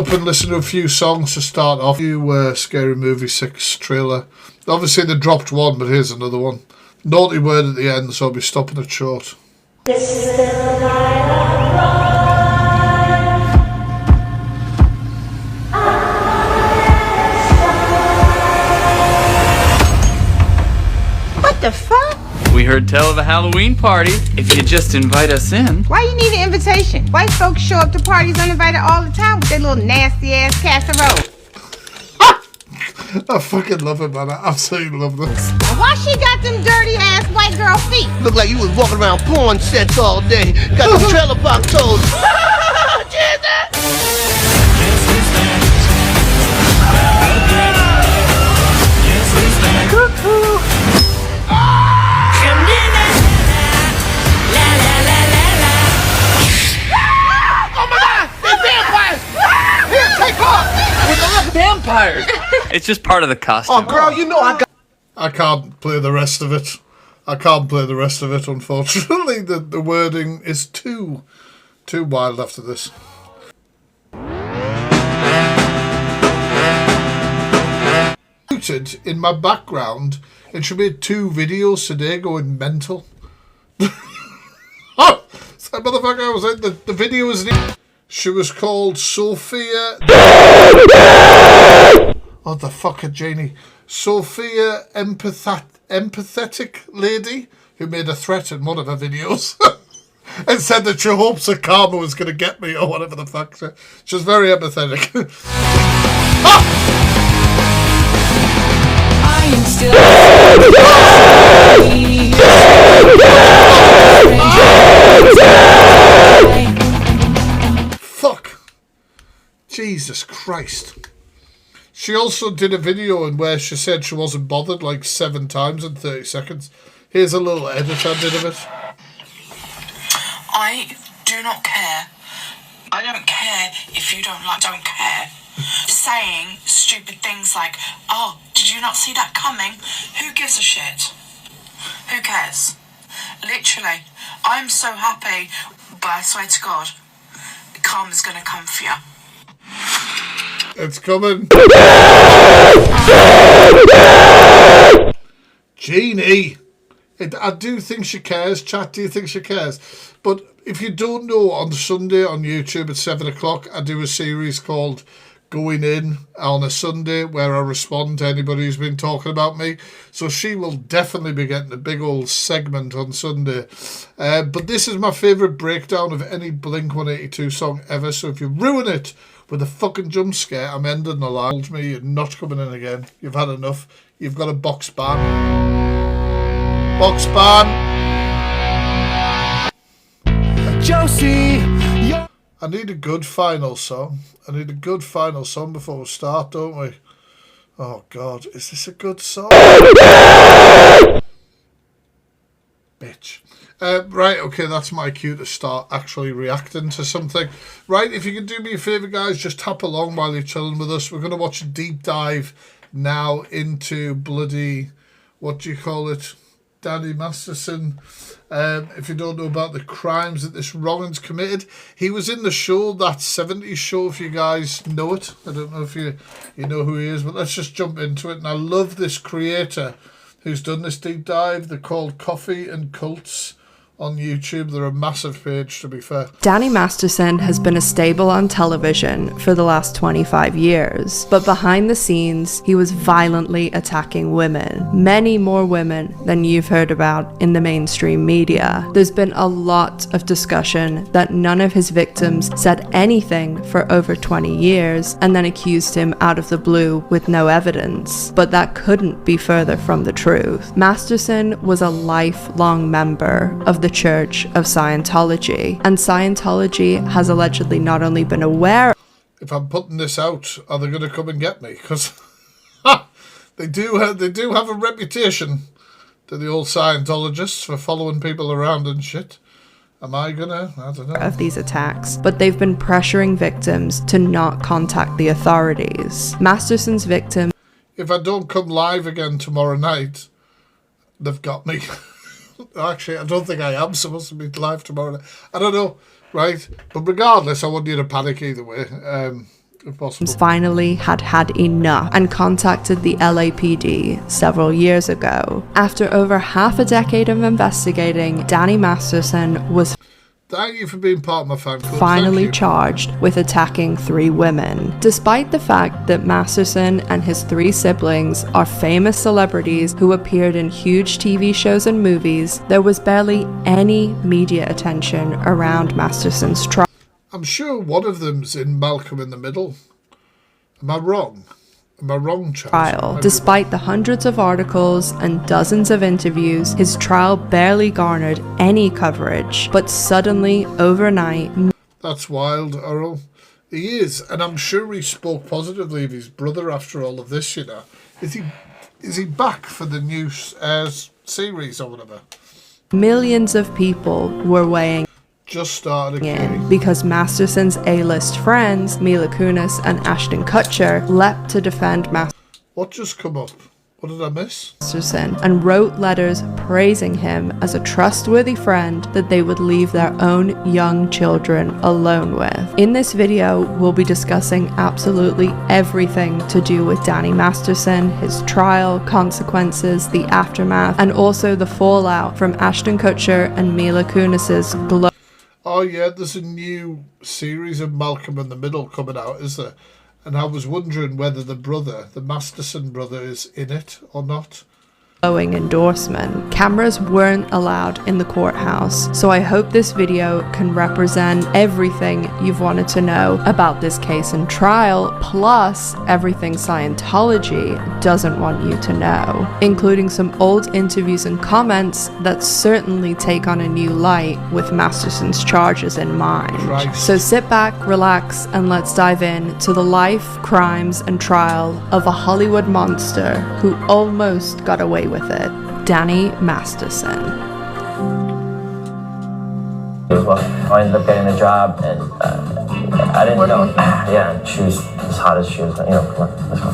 Up and listen to a few songs to start off. New Scary Movie 6 trailer. Obviously they dropped one, but here's another one. Naughty word at the end, so I'll be stopping it short. This is the night What the fuck? We heard tell of a Halloween party. If you just invite us in. Why you need an invitation? White folks show up to parties uninvited all the time with their little nasty ass casserole. I fucking love it, man. I absolutely love this. Why she got them dirty ass white girl feet? Look like you was walking around porn sets all day. Got them trailer park toes. Vampires! It's just part of the costume. Oh, girl, you know I can't play the rest of it. I can't play the rest of it, unfortunately. The wording is too wild after this. In my background, it should be 2 videos today going mental. Oh! So motherfucker, I was like, the video was... She was called Sophia... Oh, the fucker, Janie. Sophia Empathetic Lady, who made a threat in one of her videos. And said that she hopes that karma was going to get me, or whatever the fuck. She was very empathetic. Ah! I am still Fuck. Jesus Christ. She also did a video in where she said she wasn't bothered like 7 times in 30 seconds. Here's a little edit I did of it. I do not care. I don't care if you don't care. Saying stupid things like, oh, did you not see that coming? Who gives a shit? Who cares? Literally, I'm so happy, but I swear to God, karma's gonna come for you. It's coming. Jeannie. I do think she cares. Chat, do you think she cares? But if you don't know, on Sunday on YouTube at 7 o'clock, I do a series called Going In on a Sunday where I respond to anybody who's been talking about me. So she will definitely be getting a big old segment on Sunday. But this is my favourite breakdown of any Blink-182 song ever. So if you ruin it with a fucking jump scare, I'm ending the line. Told me you're not coming in again. You've had enough. You've got a box ban. Box ban. Josie. I need a good final song. I need a good final song before we start, don't we? Oh God, is this a good song? Bitch. Right, okay, that's my cue to start actually reacting to something. Right, if you can do me a favour, guys, just tap along while you're chilling with us. We're going to watch a deep dive now into bloody, what do you call it? Danny Masterson. If you don't know about the crimes that this Rollins committed, he was in the show, that 70s show, if you guys know it. I don't know if you know who he is, but let's just jump into it. And I love this creator who's done this deep dive. They're called Coffee and Cults on YouTube. They're a massive page, to be fair. Danny Masterson has been a staple on television for the last 25 years, but behind the scenes, he was violently attacking women. Many more women than you've heard about in the mainstream media. There's been a lot of discussion that none of his victims said anything for over 20 years and then accused him out of the blue with no evidence. But that couldn't be further from the truth. Masterson was a lifelong member of the Church of Scientology, and Scientology has allegedly not only been aware... If I'm putting this out, are they going to come and get me? Because they do have a reputation to the old Scientologists for following people around and shit. Am I gonna? I don't know. ...of these attacks, but they've been pressuring victims to not contact the authorities. Masterson's victim... If I don't come live again tomorrow night, they've got me. Actually, I don't think I am supposed to be live tomorrow night. I don't know, right? But regardless, I want you to panic either way. if possible. Finally had enough and contacted the LAPD several years ago. After over half a decade of investigating, Danny Masterson was Thank you for being part of my fan club. finally charged with attacking 3 women. Despite the fact that Masterson and his 3 siblings are famous celebrities who appeared in huge TV shows and movies, there was barely any media attention around Masterson's trial. I'm sure one of them's in Malcolm in the Middle. Am I wrong? Am I wrong, Charles? Despite the hundreds of articles and dozens of interviews, his trial barely garnered any coverage. But suddenly, overnight... That's wild, Earl. He is, and I'm sure he spoke positively of his brother after all of this, you know. Is he back for the new series or whatever? Millions of people were weighing Just started again. Because Masterson's A-list friends, Mila Kunis and Ashton Kutcher, leapt to defend What just come up? What did I miss? Masterson and wrote letters praising him as a trustworthy friend that they would leave their own young children alone with. In this video, we'll be discussing absolutely everything to do with Danny Masterson, his trial, consequences, the aftermath, and also the fallout from Ashton Kutcher and Mila Kunis's Oh yeah, there's a new series of Malcolm in the Middle coming out, is there? And I was wondering whether the Masterson brother is in it or not. glowing endorsement. Cameras weren't allowed in the courthouse, so I hope this video can represent everything you've wanted to know about this case and trial, plus everything Scientology doesn't want you to know, including some old interviews and comments that certainly take on a new light with Masterson's charges in mind. Christ. So sit back, relax, and let's dive in to the life, crimes, and trial of a Hollywood monster who almost got away with it, Danny Masterson. Well, I ended up getting the job, and I didn't know. Yeah, she was as hot as she was. You know, come on, let's go.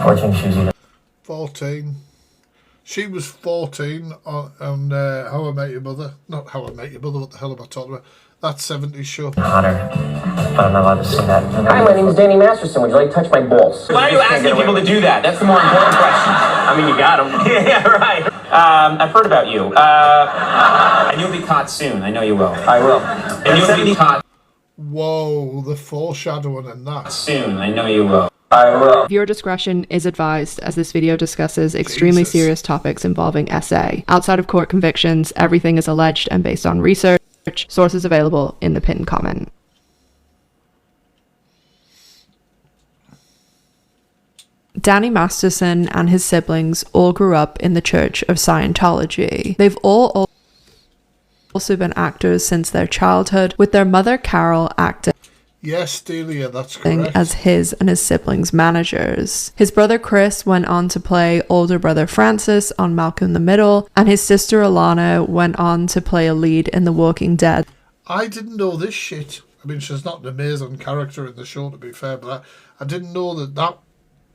14. She was eating. 14. She was 14 on How I Met Your Mother. Not How I Met Your Mother, what the hell am I talking about? That 70s show. Hotter, but I'm not allowed to say that. Hi, my name is Danny Masterson. Would you like to touch my balls? Why are you asking people to do that? That's the more important question. I mean, you got them. Yeah, right. I've heard about you. And you'll be caught soon. I know you will. I will. And you'll be caught Whoa, the foreshadowing in that. soon. I know you will. I will. Viewer discretion is advised as this video discusses extremely Jesus. serious topics involving SA. Outside of court convictions, everything is alleged and based on research. Sources available in the pinned comment. Danny Masterson and his siblings all grew up in the Church of Scientology. They've all also been actors since their childhood, with their mother Carol acting Yes, Delia, that's correct. as his and his siblings' managers. His brother Chris went on to play older brother Francis on Malcolm in the Middle, and his sister Alana went on to play a lead in The Walking Dead. I didn't know this shit. I mean, she's not an amazing character in the show, to be fair, but I didn't know that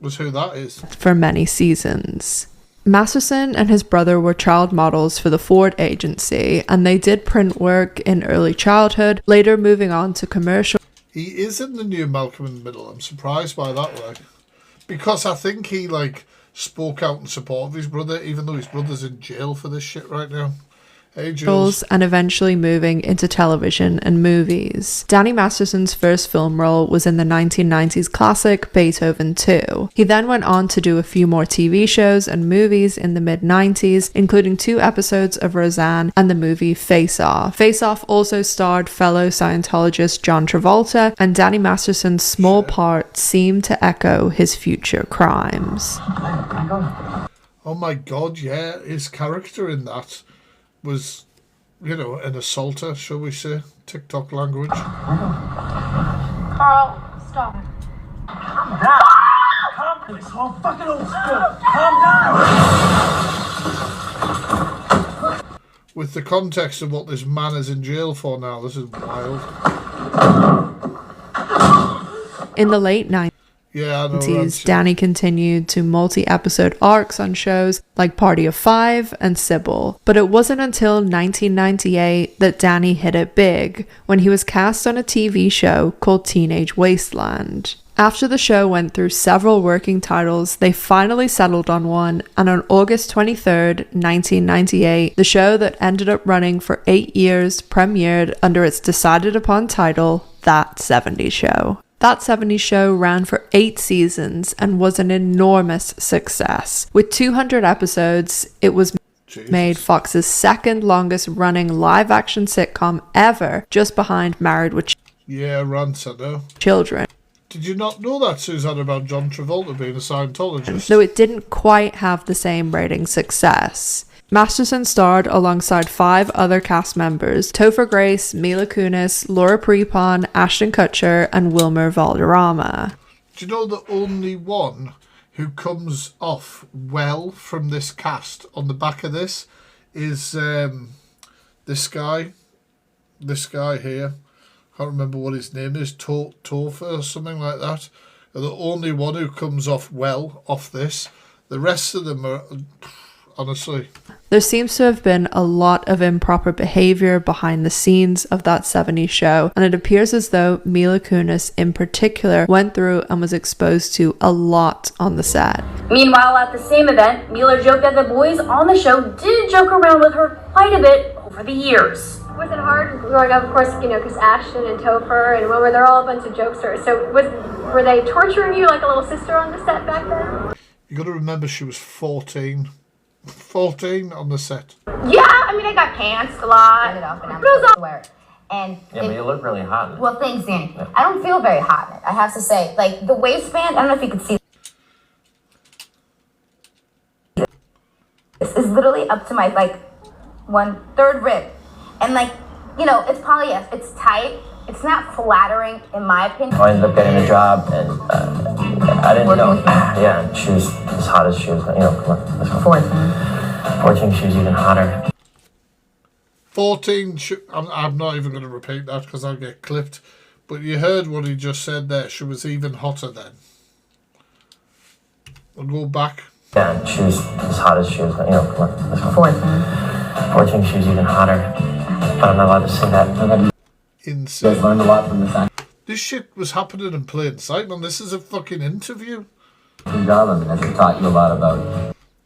was who that is. For many seasons. Masterson and his brother were child models for the Ford agency, and they did print work in early childhood, later moving on to commercial. He is in the new Malcolm in the Middle. I'm surprised by that, like, because I think he spoke out in support of his brother, even though his brother's in jail for this shit right now. Hey, Jules. And eventually moving into television and movies. Danny Masterson's first film role was in the 1990s classic Beethoven 2. He then went on to do a few more TV shows and movies in the mid-90s, including 2 episodes of Roseanne and the movie Face Off. Face Off also starred fellow Scientologist John Travolta, and Danny Masterson's small part seemed to echo his future crimes. Oh my god, yeah, his character in that was, an assaulter, shall we say, TikTok language. Carl, stop. Calm down. It's all fucking old school. Calm down. With the context of what this man is in jail for now, this is wild. In the late 90s, Yeah, I know. Danny continued to multi-episode arcs on shows like Party of Five and Sybil. But it wasn't until 1998 that Danny hit it big, when he was cast on a TV show called Teenage Wasteland. After the show went through several working titles, they finally settled on one, and on August 23rd, 1998, the show that ended up running for 8 years premiered under its decided upon title, That 70s Show. That 70s Show ran for 8 seasons and was an enormous success. With 200 episodes, it was made Fox's second longest running live action sitcom ever, just behind Married with Children. Did you not know that, Suzanne, about John Travolta being a Scientologist? Though it didn't quite have the same rating success. Masterson starred alongside 5 other cast members: Topher Grace, Mila Kunis, Laura Prepon, Ashton Kutcher, and Wilmer Valderrama. Do you know the only one who comes off well from this cast on the back of this is this guy here. I can't remember what his name is, Topher or something like that. They're the only one who comes off well off this. The rest of them are... honestly. There seems to have been a lot of improper behavior behind the scenes of That 70s Show, and it appears as though Mila Kunis in particular went through and was exposed to a lot on the set. Meanwhile, at the same event, Mila joked that the boys on the show did joke around with her quite a bit over the years. Was it hard growing up, of course, because Ashton and Topher and Wilmer, they're all a bunch of jokesters. So were they torturing you like a little sister on the set back then? You got to remember she was 14. 14 on the set. Yeah, I mean, I got pantsed a lot. It off and I'm supposed to wear it. And but you look really hot in it. Well, thanks, Danny. Yeah. I don't feel very hot in it, I have to say. Like, the waistband, I don't know if you could see. This is literally up to my, 1/3 rib. And, it's polyester. It's tight. It's not flattering, in my opinion. I ended up getting a job, and I didn't know. Yeah, she was as hot as she was. Come on, let's go. 14, she was even hotter. 14, I'm not even going to repeat that because I'll get clipped. But you heard what he just said there. She was even hotter then. I'll go back. Yeah, she was as hot as she was. Come on, let's go. 14, she was even hotter. But I'm not allowed to say that. Insane. You guys learned a lot from this. This shit was happening in plain sight, man. This is a fucking interview. Job. I mean, has it taught you a lot about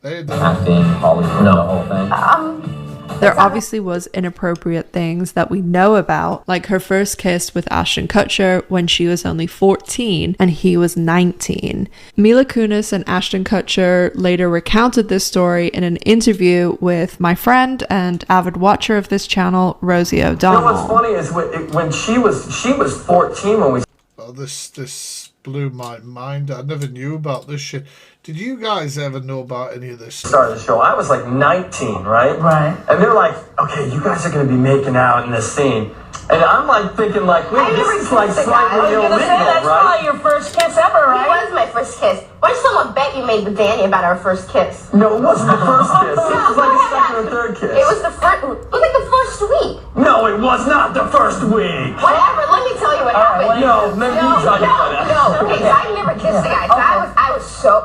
acting, Hollywood, the whole thing? There obviously was inappropriate things that we know about, like her first kiss with Ashton Kutcher when she was only 14 and he was 19. Mila Kunis and Ashton Kutcher later recounted this story in an interview with my friend and avid watcher of this channel, Rosie O'Donnell. You know what's funny is when she was 14 when we... Oh, this blew my mind. I never knew about this shit. Did you guys ever know about any of this? Started the show. I was 19, right? Right. And they're like, okay, you guys are going to be making out in this scene. And I'm thinking wait, this is slightly illegal, That's right? probably your first kiss ever, right? It was my first kiss. Why did someone bet you made with Danny about our first kiss? No, it wasn't the first kiss. It was a second or third kiss. It was the first week. No, it was not the first week. Whatever, let me tell you what happened. No, let me tell you what happened. Okay, so I never kissed the guy. So I was so,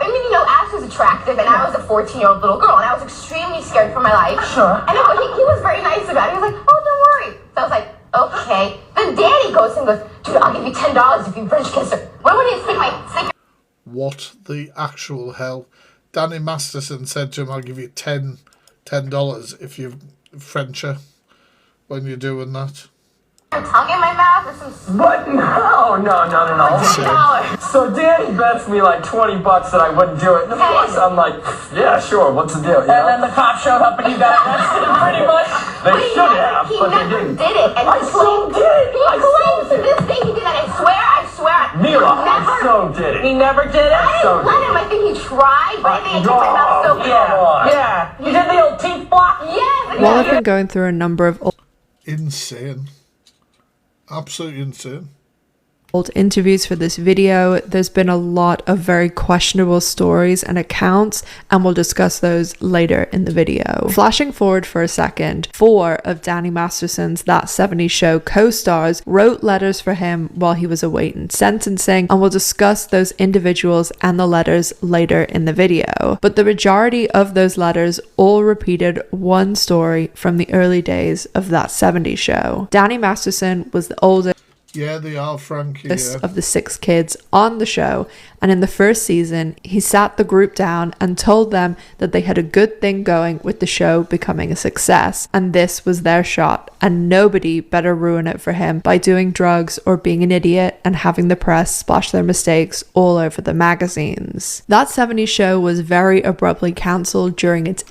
Ash was attractive and I was a 14-year-old little girl and I was extremely scared for my life. Sure. And he was very nice about it. He was like, oh, don't worry. So I was like, okay. Then Danny goes and goes, dude, I'll give you $10 if you French kiss her. What would he stick my... What the actual hell? Danny Masterson said to him, I'll give you $10 if you French her when you're doing that. Tongue in my mouth or some... What? No. $10. So Danny bets me $20 that I wouldn't do it. And of course I'm like, yeah, sure, what's the deal? You know? And then the cop showed up and you got arrested pretty much. They should have, but they didn't. He never did it. And I so did. He claims to this day he did that. I swear. Mila, I so did it. He never did it? I didn't let him. I think he tried, but I think I kept my mouth so clear. Yeah. You did the old teeth block? Yes. While I've been going through a number of insane. Absolutely insane. interviews for this video, there's been a lot of very questionable stories and accounts, and we'll discuss those later in the video. Flashing forward for a second, 4 of Danny Masterson's That 70s Show co-stars wrote letters for him while he was awaiting sentencing, and we'll discuss those individuals and the letters later in the video. But the majority of those letters all repeated one story from the early days of That 70s Show. Danny Masterson was the oldest Yeah, they are, Frankie. of the 6 kids on the show, and in the first season he sat the group down and told them that they had a good thing going with the show becoming a success, and this was their shot, and nobody better ruin it for him by doing drugs or being an idiot and having the press splash their mistakes all over the magazines. That 70s Show was very abruptly cancelled during its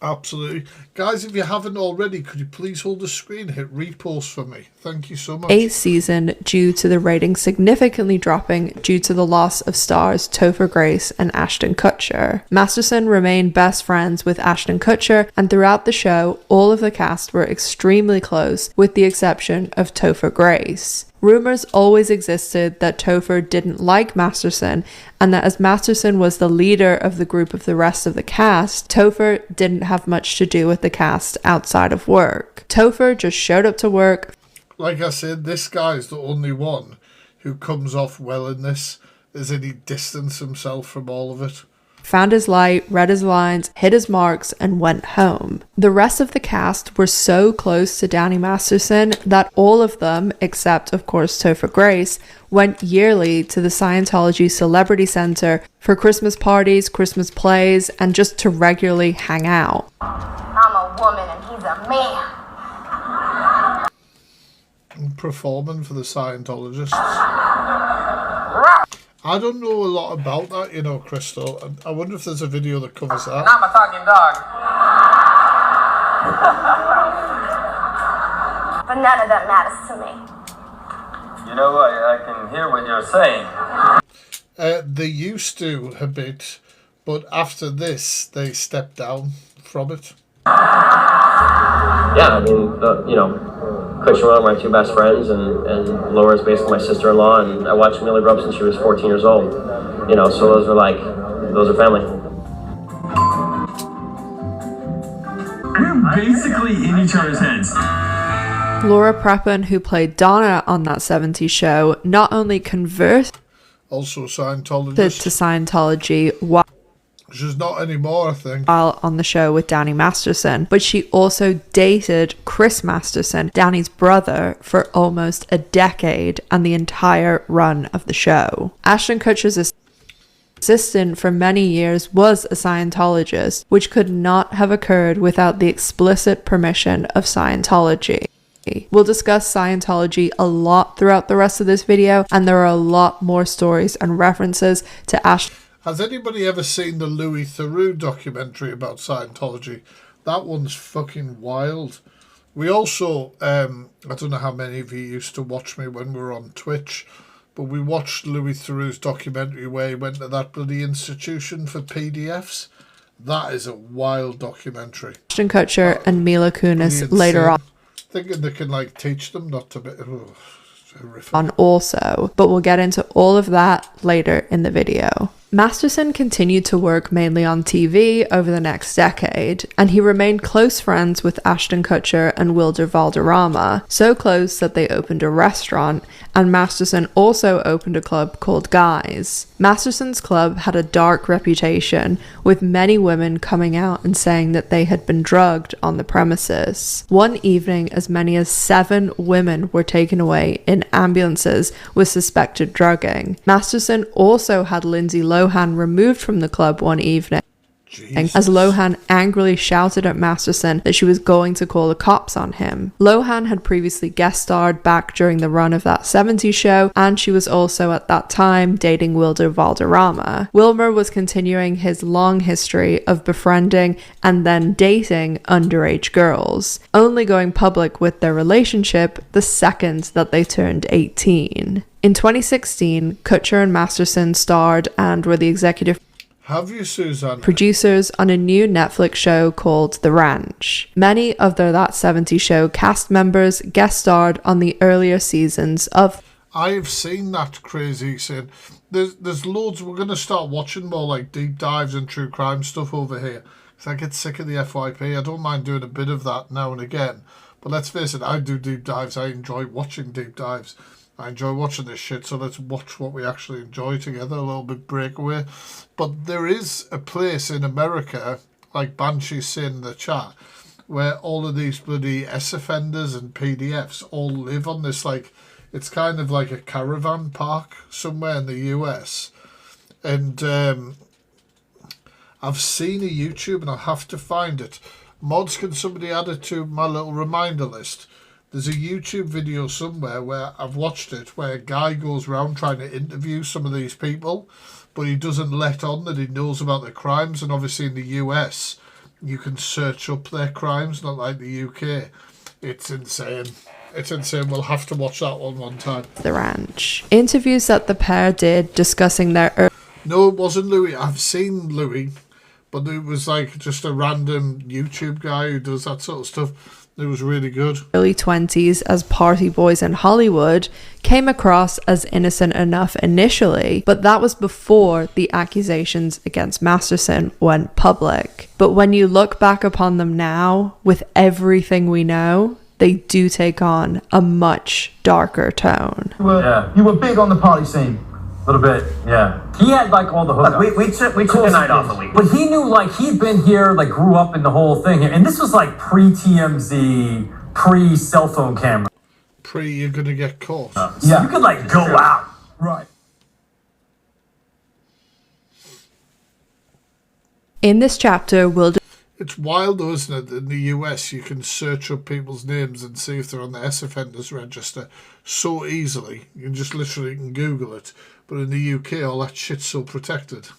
Absolutely. Guys, if you haven't already, could you please hold the screen, hit repost for me? Thank you so much. 8th season due to the ratings significantly dropping due to the loss of stars Topher Grace and Ashton Kutcher. Masterson remained best friends with Ashton Kutcher, and throughout the show, all of the cast were extremely close with the exception of Topher Grace. Rumors always existed that Topher didn't like Masterson, and that as Masterson was the leader of the group of the rest of the cast, Topher didn't have much to do with the cast outside of work. Topher just showed up to work. Like I said, this guy's the only one who comes off well in this, as in he distanced himself from all of it. Found his light, read his lines, hit his marks, and went home. The rest of the cast were so close to Danny Masterson that all of them, except of course Topher Grace, went yearly to the Scientology Celebrity Center for Christmas parties, Christmas plays, and just to regularly hang out. I'm a woman and he's a man. Performing for the Scientologists. I don't know a lot about that, you know, Crystal. I wonder if there's a video that covers that. I'm a talking dog. But none of that matters to me. You know, I can hear what you're saying. They used to a bit, but after this, they stepped down from it. Yeah, I mean, you know, Kutcher and Will are my 2 best friends, and Laura's basically my sister-in-law, and I watched Millie grow up since she was 14 years old. You know, so those are family. We're basically in each other's heads. Laura Prepon, who played Donna on That 70s Show, not only converted Also Scientologist. to Scientology while She's not anymore, I think. On the show with Danny Masterson, but she also dated Chris Masterson, Danny's brother, for almost a decade and the entire run of the show. Ashton Kutcher's assistant for many years was a Scientologist, which could not have occurred without the explicit permission of Scientology. We'll discuss Scientology a lot throughout the rest of this video, and there are a lot more stories and references to Ashton. Has anybody ever seen the Louis Theroux documentary about Scientology? That one's fucking wild. We also, I don't know how many of you used to watch me when we were on Twitch, but we watched Louis Theroux's documentary where he went to that bloody institution for PDFs. That is a wild documentary. Ashton Kutcher and Mila Kunis later on. Thinking they can like teach them not to be... horrific. On also, but we'll get into all of that later in the video. Masterson continued to work mainly on TV over the next decade, and he remained close friends with Ashton Kutcher and Wilder Valderrama, so close that they opened a restaurant, and Masterson also opened a club called Guys. Masterson's club had a dark reputation, with many women coming out and saying that they had been drugged on the premises. One evening, as many as 7 women were taken away in ambulances with suspected drugging. Masterson also had Lindsay Lohan removed from the club one evening, as Lohan angrily shouted at Masterson that she was going to call the cops on him. Lohan had previously guest starred back during the run of That 70s Show, and she was also at that time dating Wilder Valderrama. Wilmer was continuing his long history of befriending and then dating underage girls, only going public with their relationship the second that they turned 18. In 2016, Kutcher and Masterson starred and were the executive Have you, Suzanne? producers on a new Netflix show called The Ranch. Many of their That 70s Show cast members guest starred on the earlier seasons of... I've seen that crazy saying. There's loads. We're going to start watching more like deep dives and true crime stuff over here. Because I get sick of the FYP. I don't mind doing a bit of that now and again. But let's face it, I do deep dives. I enjoy watching deep dives. I enjoy watching this shit, so let's watch what we actually enjoy together, a little bit breakaway. But there is a place in America, like Banshee's saying in the chat, where all of these bloody S-offenders and PDFs all live on this, like, it's kind of like a caravan park somewhere in the US. And I've seen a YouTube, and I'll have to find it. Mods, can somebody add it to my little reminder list? There's a YouTube video somewhere where I've watched it, where a guy goes around trying to interview some of these people, but he doesn't let on that he knows about their crimes. And obviously in the US, you can search up their crimes, not like the UK. It's insane. It's insane. We'll have to watch that one time. The ranch. Interviews that the pair did discussing their... No, it wasn't Louis. I've seen Louis, but it was like just a random YouTube guy who does that sort of stuff. It was really good. Early 20s as party boys in Hollywood came across as innocent enough initially, but that was before the accusations against Masterson went public. But when you look back upon them now, with everything we know, they do take on a much darker tone. You were big on the party scene. A little bit, yeah. He had like all the hookups. We took a night off a week. But he knew, like, he'd been here, like, grew up in the whole thing. And this was like pre-TMZ, pre-cell phone camera. You're gonna get caught. Yeah, you could, like, go out. Right. In this chapter, we'll... It's wild though, isn't it? In the US, you can search up people's names and see if they're on the S-offenders register so easily. You can just literally Google it. But in the UK, all that shit's so protected.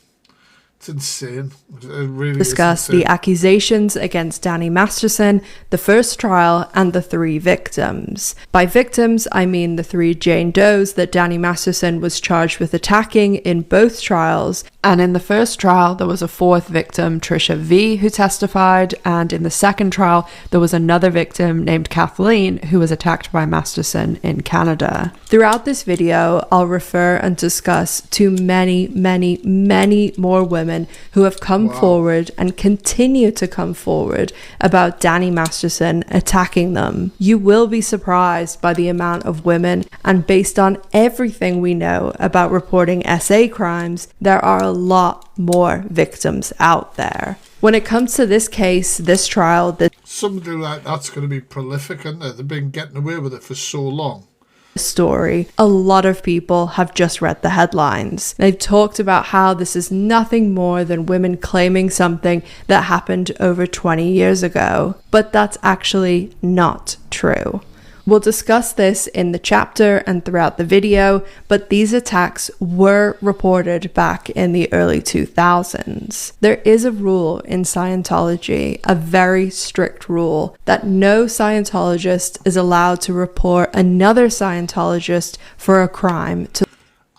It's insane. It really discuss the accusations against Danny Masterson, the first trial, and the 3 victims. By victims, I mean the 3 Jane Does that Danny Masterson was charged with attacking in both trials. And in the first trial, there was a 4th victim, Trisha V, who testified. And in the second trial, there was another victim named Kathleen, who was attacked by Masterson in Canada. Throughout this video, I'll refer and discuss to many, many, many more women who have come forward and continue to come forward about Danny Masterson attacking them. You will be surprised by the amount of women, and based on everything we know about reporting SA crimes, there are a lot more victims out there. When it comes to this case, this trial, somebody like that's going to be prolific, isn't it? They've been getting away with it for so long. Story, a lot of people have just read the headlines. They've talked about how this is nothing more than women claiming something that happened over 20 years ago, but that's actually not true. We'll discuss this in the chapter and throughout the video, but these attacks were reported back in the early 2000s. There is a rule in Scientology, a very strict rule, that no Scientologist is allowed to report another Scientologist for a crime.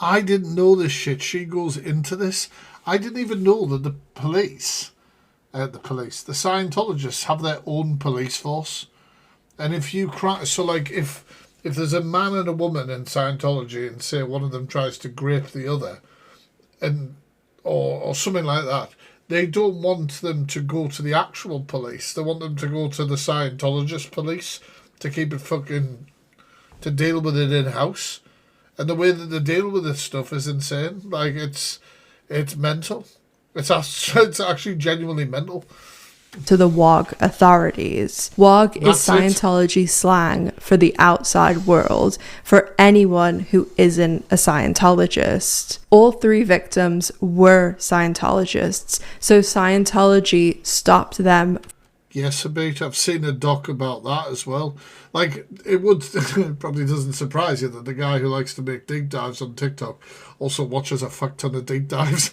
I didn't know this shit. She goes into this. I didn't even know that the Scientologists have their own police force. And if you cry, so like if there's a man and a woman in Scientology, and say one of them tries to grape the other, and or something like that, they don't want them to go to the actual police. They want them to go to the Scientologist police to keep it to deal with it in house. And the way that they deal with this stuff is insane. Like it's mental. It's actually genuinely mental. To the WOG authorities. WOG is Scientology slang for the outside world, for anyone who isn't a Scientologist. All 3 victims were Scientologists, so Scientology stopped them. Yes, a bit. I've seen a doc about that as well. Like, it probably doesn't surprise you that the guy who likes to make deep dives on TikTok also watches a fuck ton of deep dives.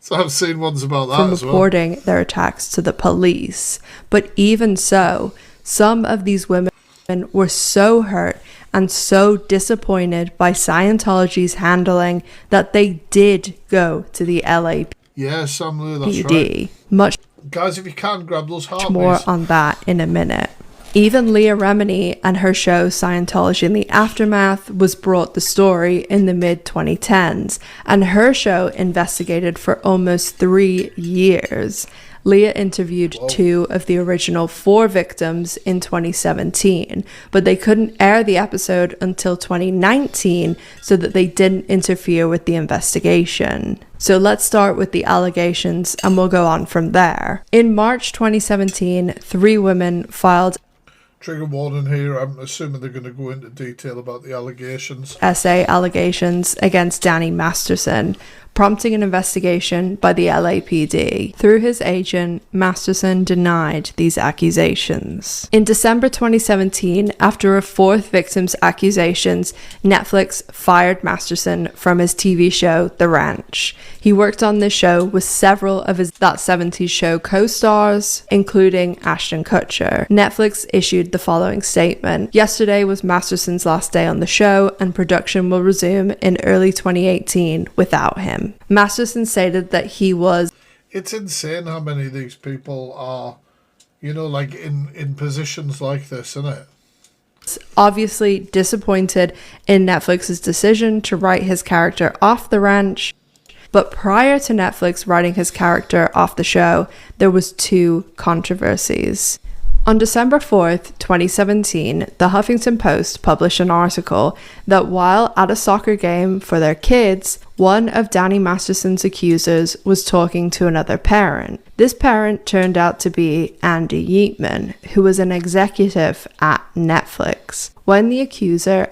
So I've seen ones about that as well. From reporting their attacks to the police. But even so, some of these women were so hurt and so disappointed by Scientology's handling that they did go to the LAPD. Yeah, Sam Lou, that's right. Much Guys, if you can, grab those heartbeats. More on that in a minute. Even Leah Remini and her show Scientology in the Aftermath was brought the story in the mid-2010s, and her show investigated for almost 3 years. Leah interviewed 2 of the original 4 victims in 2017, but they couldn't air the episode until 2019 so that they didn't interfere with the investigation. So let's start with the allegations and we'll go on from there. In March 2017, 3 women filed trigger warning here. I'm assuming they're going to go into detail about the allegations. SA allegations against Danny Masterson, prompting an investigation by the LAPD. Through his agent, Masterson denied these accusations. In December 2017, after a 4th victim's accusations, Netflix fired Masterson from his TV show The Ranch. He worked on this show with several of his That 70s Show co-stars, including Ashton Kutcher. Netflix issued the following statement: "Yesterday was Masterson's last day on the show, and production will resume in early 2018 without him." Masterson stated that he was... It's insane how many of these people are, you know, like in positions like this, isn't it? obviously disappointed in Netflix's decision to write his character off The Ranch. But prior to Netflix writing his character off the show, there was 2 controversies. On December 4th, 2017, the Huffington Post published an article that while at a soccer game for their kids, one of Danny Masterson's accusers was talking to another parent. This parent turned out to be Andy Yeatman, who was an executive at Netflix. When the accuser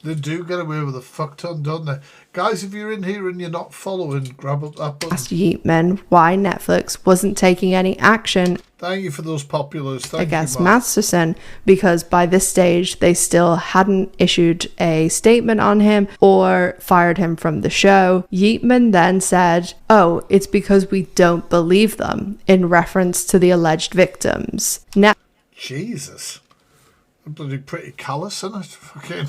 They do get away with a fuck ton, don't they? Guys, if you're in here and you're not following, grab up that button. asked Yeatman why Netflix wasn't taking any action Thank you for those populars. against Masterson, because by this stage they still hadn't issued a statement on him or fired him from the show. Yeatman then said, "Oh, it's because we don't believe them," in reference to the alleged victims. Jesus. They're bloody pretty callous, isn't it? Fucking...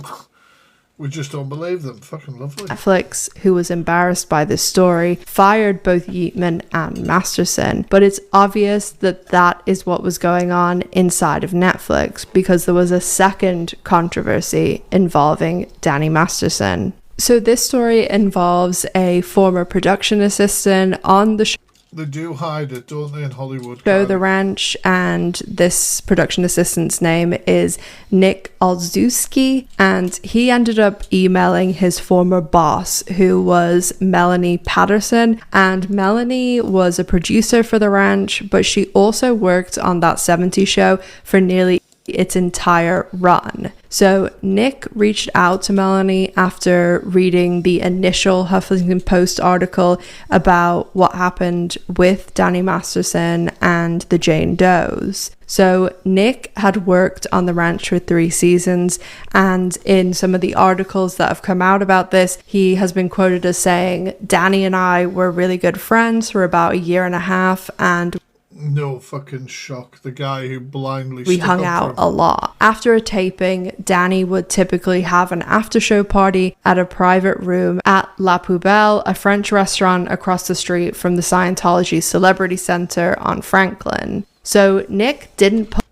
We just don't believe them. Fucking lovely. Netflix, who was embarrassed by this story, fired both Yeatman and Masterson. But it's obvious that that is what was going on inside of Netflix, because there was a second controversy involving Danny Masterson. So this story involves a former production assistant on the show. They do hide it, don't they, in Hollywood? Show The Ranch, and this production assistant's name is Nick Olszewski, and he ended up emailing his former boss, who was Melanie Patterson, and Melanie was a producer for The Ranch, but she also worked on That 70s Show for nearly its entire run. So Nick reached out to Melanie after reading the initial Huffington Post article about what happened with Danny Masterson and the Jane Does. So Nick had worked on The Ranch for 3 seasons, and in some of the articles that have come out about this, he has been quoted as saying, "Danny and I were really good friends for about 1.5 years, and no fucking shock. The guy who blindly we hung out a lot." After a taping, Danny would typically have an after-show party at a private room at La Poubelle, a French restaurant across the street from the Scientology Celebrity Center on Franklin. So Nick didn't put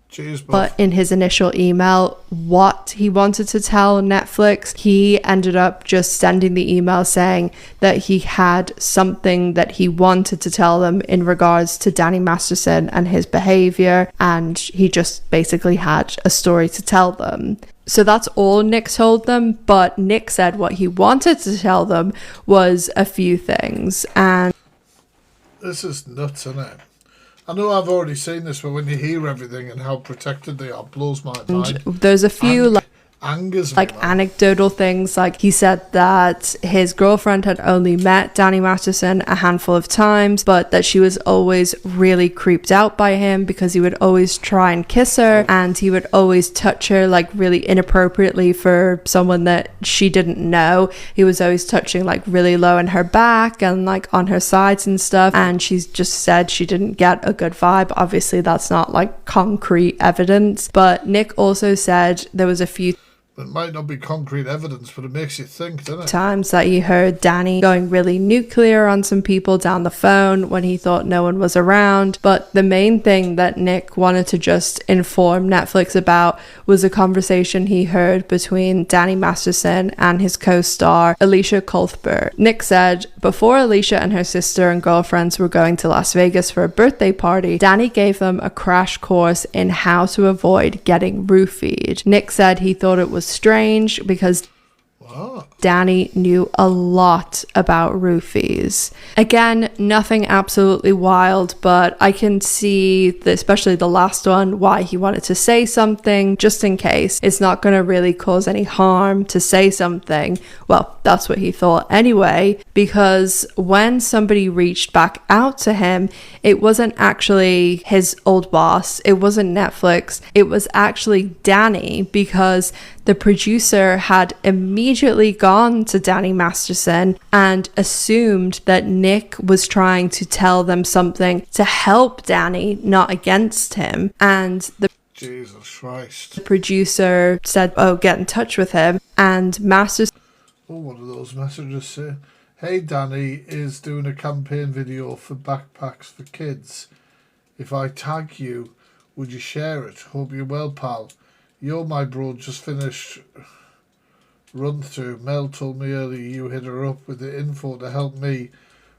in his initial email what he wanted to tell Netflix. He ended up just sending the email saying that he had something that he wanted to tell them in regards to Danny Masterson and his behavior, and he just basically had a story to tell them. So that's all Nick told them, but Nick said what he wanted to tell them was a few things. And this is nuts, isn't it? I know I've already seen this, but when you hear everything and how protected they are, blows my mind. There's a few angers like anecdotal things. Like, he said that his girlfriend had only met Danny Masterson a handful of times, but that she was always really creeped out by him because he would always try and kiss her, and he would always touch her like really inappropriately for someone that she didn't know. He was always touching like really low in her back and like on her sides and stuff, and she's just said she didn't get a good vibe. Obviously that's not like concrete evidence, but Nick also said there was a few It might not be concrete evidence, but it makes you think, doesn't it? Times that he heard Danny going really nuclear on some people down the phone when he thought no one was around. But the main thing that Nick wanted to just inform Netflix about was a conversation he heard between Danny Masterson and his co-star Alicia Cuthbert. Nick said, before Alicia and her sister and girlfriends were going to Las Vegas for a birthday party, Danny gave them a crash course in how to avoid getting roofied. Nick said he thought it was strange because Danny knew a lot about roofies. Again, nothing absolutely wild, but I can see, especially the last one, why he wanted to say something, just in case. It's not going to really cause any harm to say something. Well, that's what he thought anyway, because when somebody reached back out to him, it wasn't actually his old boss, it wasn't Netflix, it was actually Danny, because the producer had immediately gone to Danny Masterson and assumed that Nick was trying to tell them something to help Danny, not against him. And the Jesus Christ. The producer said, oh, get in touch with him. And Masterson... Oh, one of those messages say, hey, Danny is doing a campaign video for backpacks for kids. If I tag you, would you share it? Hope you're well, pal. Yo, my bro, just finished run through. Mel told me earlier you hit her up with the info to help me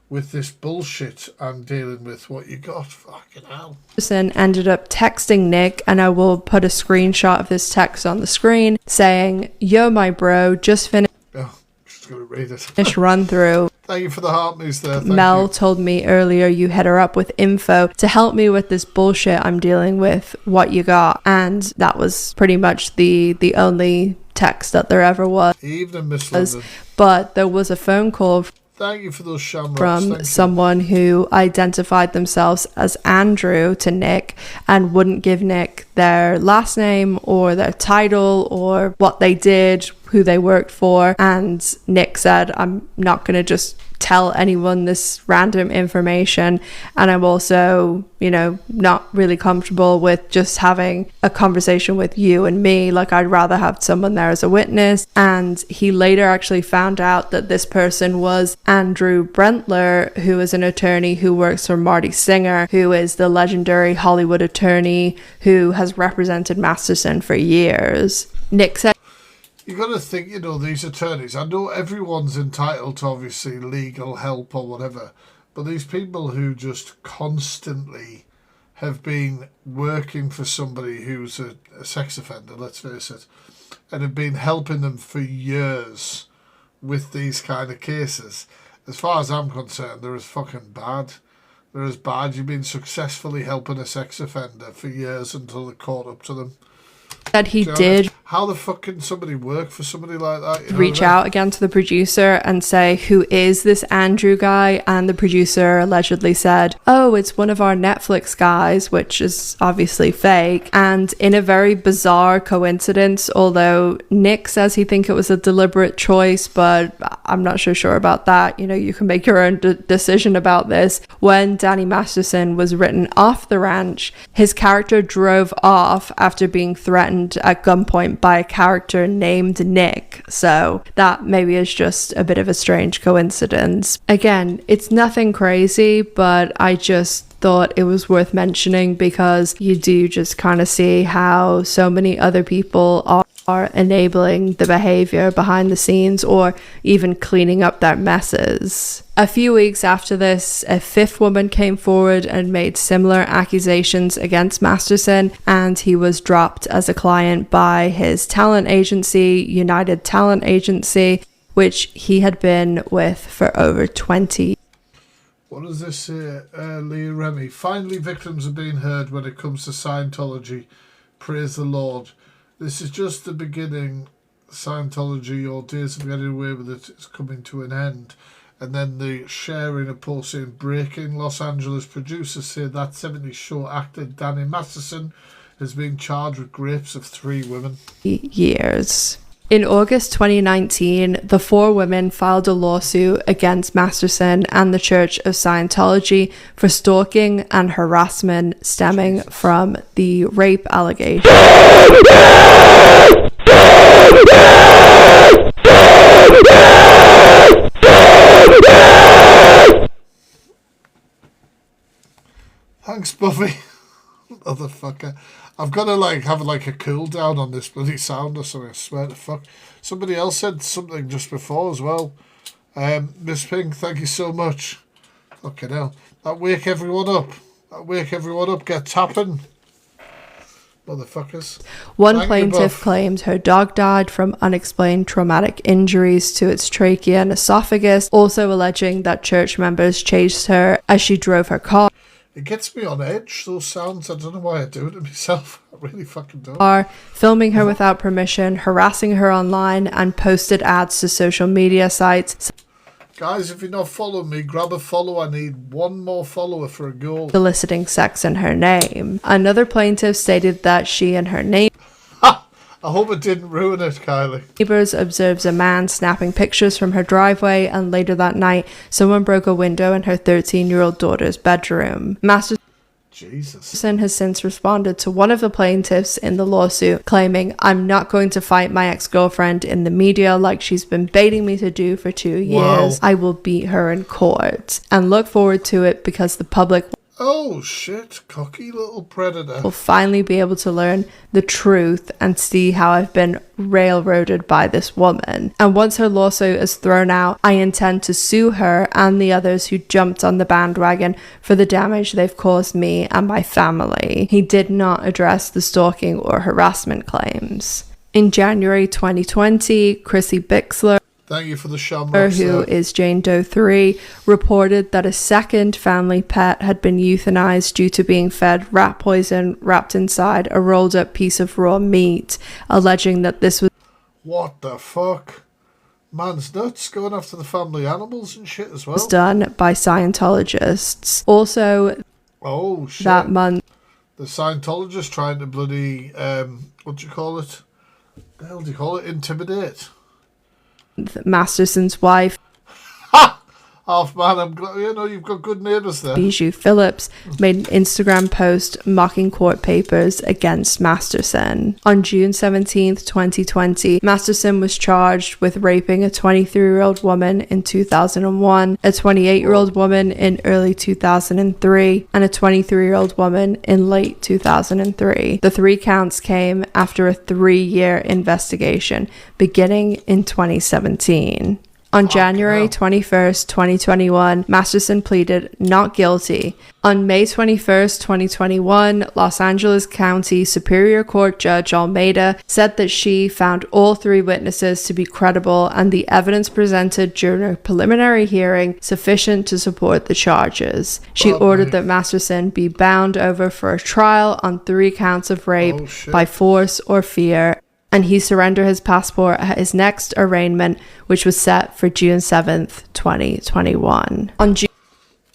with this bullshit I'm dealing with. What you got? Fucking hell. Person ended up texting Nick, and I will put a screenshot of this text on the screen saying, yo, my bro, just finished. Oh, just gonna read it. Finish run through. Thank you for the heart moves there. Mel told me earlier you hit her up with info to help me with this bullshit I'm dealing with. What you got? And that was pretty much the only text that there ever was. Evening, Miss London. But there was a phone call Thank you for those shamrocks. from someone who identified themselves as Andrew to Nick and wouldn't give Nick their last name or their title or what they did, who they worked for. And Nick said, I'm not going to just tell anyone this random information, and I'm also, not really comfortable with just having a conversation with you and me. Like, I'd rather have someone there as a witness. And he later actually found out that this person was Andrew Brentler, who is an attorney who works for Marty Singer, who is the legendary Hollywood attorney who has represented Masterson for years. Nick said, you got to think, these attorneys, I know everyone's entitled to obviously legal help or whatever, but these people who just constantly have been working for somebody who's a sex offender, let's face it, and have been helping them for years with these kind of cases, as far as I'm concerned, they're as fucking bad. They're as bad. You've been successfully helping a sex offender for years until they're caught up to them. That he did. How the fuck can somebody work for somebody like that? Reach out again to the producer and say, who is this Andrew guy? And the producer allegedly said, oh, it's one of our Netflix guys, which is obviously fake. And in a very bizarre coincidence, although Nick says he thinks it was a deliberate choice, but I'm not so sure about that. You can make your own decision about this. When Danny Masterson was written off the ranch, his character drove off after being threatened at gunpoint by a character named Nick. So that maybe is just a bit of a strange coincidence. Again, it's nothing crazy, but I just thought it was worth mentioning because you do just kind of see how so many other people are enabling the behavior behind the scenes or even cleaning up their messes. A few weeks after this, a fifth woman came forward and made similar accusations against Masterson, and he was dropped as a client by his talent agency, United Talent Agency, which he had been with for over 20 years. What does this say? Leah Remy. Finally, victims are being heard when it comes to Scientology. Praise the Lord. This is just the beginning. Scientology, your days of getting away with it is coming to an end. And then the sharing a post saying, breaking Los Angeles producers say that 70s show actor Danny Masterson has been charged with rapes of 3 women. Years. In August 2019, the 4 women filed a lawsuit against Masterson and the Church of Scientology for stalking and harassment stemming from the rape allegations. Thanks, Buffy. Motherfucker. I've got to have a cool down on this bloody sound or something, I swear to fuck. Somebody else said something just before as well. Miss Pink, thank you so much. Fucking hell. That wake everyone up. Get tapping. Motherfuckers. One plaintiff claimed her dog died from unexplained traumatic injuries to its trachea and esophagus, also alleging that church members chased her as she drove her car. It gets me on edge, those sounds. I don't know why I do it to myself. I really fucking don't. Filming her without permission, harassing her online, and posted ads to social media sites. Guys, if you're not following me, grab a follow. I need one more follower for a goal. Soliciting sex in her name. Another plaintiff stated that she and her neighbors I hope it didn't ruin it, Kylie. Neighbors observed a man snapping pictures from her driveway, and later that night, someone broke a window in her 13-year-old daughter's bedroom. Masterson has since responded to one of the plaintiffs in the lawsuit, claiming, "I'm not going to fight my ex-girlfriend in the media like she's been baiting me to do for 2 years. I will beat her in court and look forward to it because the public..." Oh shit, cocky little predator. Will finally be able to learn the truth and see how I've been railroaded by this woman. And once her lawsuit is thrown out, I intend to sue her and the others who jumped on the bandwagon for the damage they've caused me and my family. He did not address the stalking or harassment claims. In January 2020, Chrissy Bixler, thank you for the shamrocks, who is Jane Doe 3, reported that a second family pet had been euthanized due to being fed rat poison wrapped inside a rolled up piece of raw meat, alleging that this was... What the fuck? Man's nuts, going after the family animals and shit as well. ...done by Scientologists. Also, oh shit, that month, the Scientologists trying to bloody, what do you call it? What the hell do you call it? Intimidate. Masterson's wife, half man, I'm glad, you've got good neighbours there. Bijou Phillips, made an Instagram post mocking court papers against Masterson. On June 17th, 2020, Masterson was charged with raping a 23-year-old woman in 2001, a 28-year-old woman in early 2003, and a 23-year-old woman in late 2003. The 3 counts came after a 3-year investigation beginning in 2017. On January 21st, 2021, Masterson pleaded not guilty. On May 21st, 2021, Los Angeles County Superior Court Judge Almeida said that she found all 3 witnesses to be credible and the evidence presented during a preliminary hearing sufficient to support the charges. She ordered that Masterson be bound over for a trial on 3 counts of rape by force or fear, and he surrendered his passport at his next arraignment, which was set for June 7th, 2021. On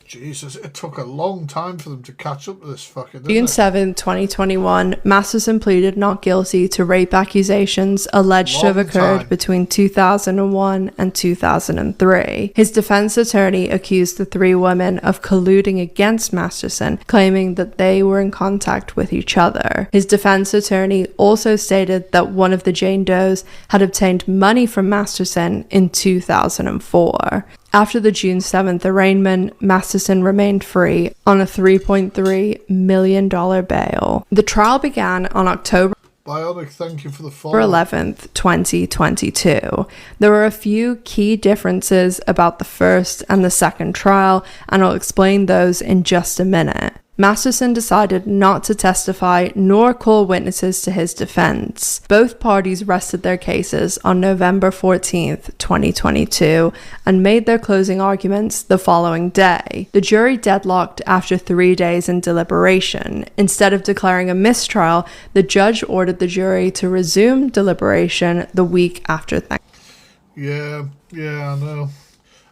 Jesus, it took a long time for them to catch up with this fucking... June 7th, 2021, Masterson pleaded not guilty to rape accusations alleged to have occurred between 2001 and 2003. His defense attorney accused the 3 women of colluding against Masterson, claiming that they were in contact with each other. His defense attorney also stated that one of the Jane Does had obtained money from Masterson in 2004. After the June 7th arraignment, Masterson remained free on a $3.3 million bail. The trial began on October Bionic, thank you for the follow. 11th, 2022. There were a few key differences about the first and the second trial, and I'll explain those in just a minute. Masterson decided not to testify nor call witnesses to his defense. Both parties rested their cases on November 14th, 2022, and made their closing arguments the following day. The jury deadlocked after 3 days in deliberation. Instead of declaring a mistrial, the judge ordered the jury to resume deliberation the week after Thanksgiving. Yeah, I know.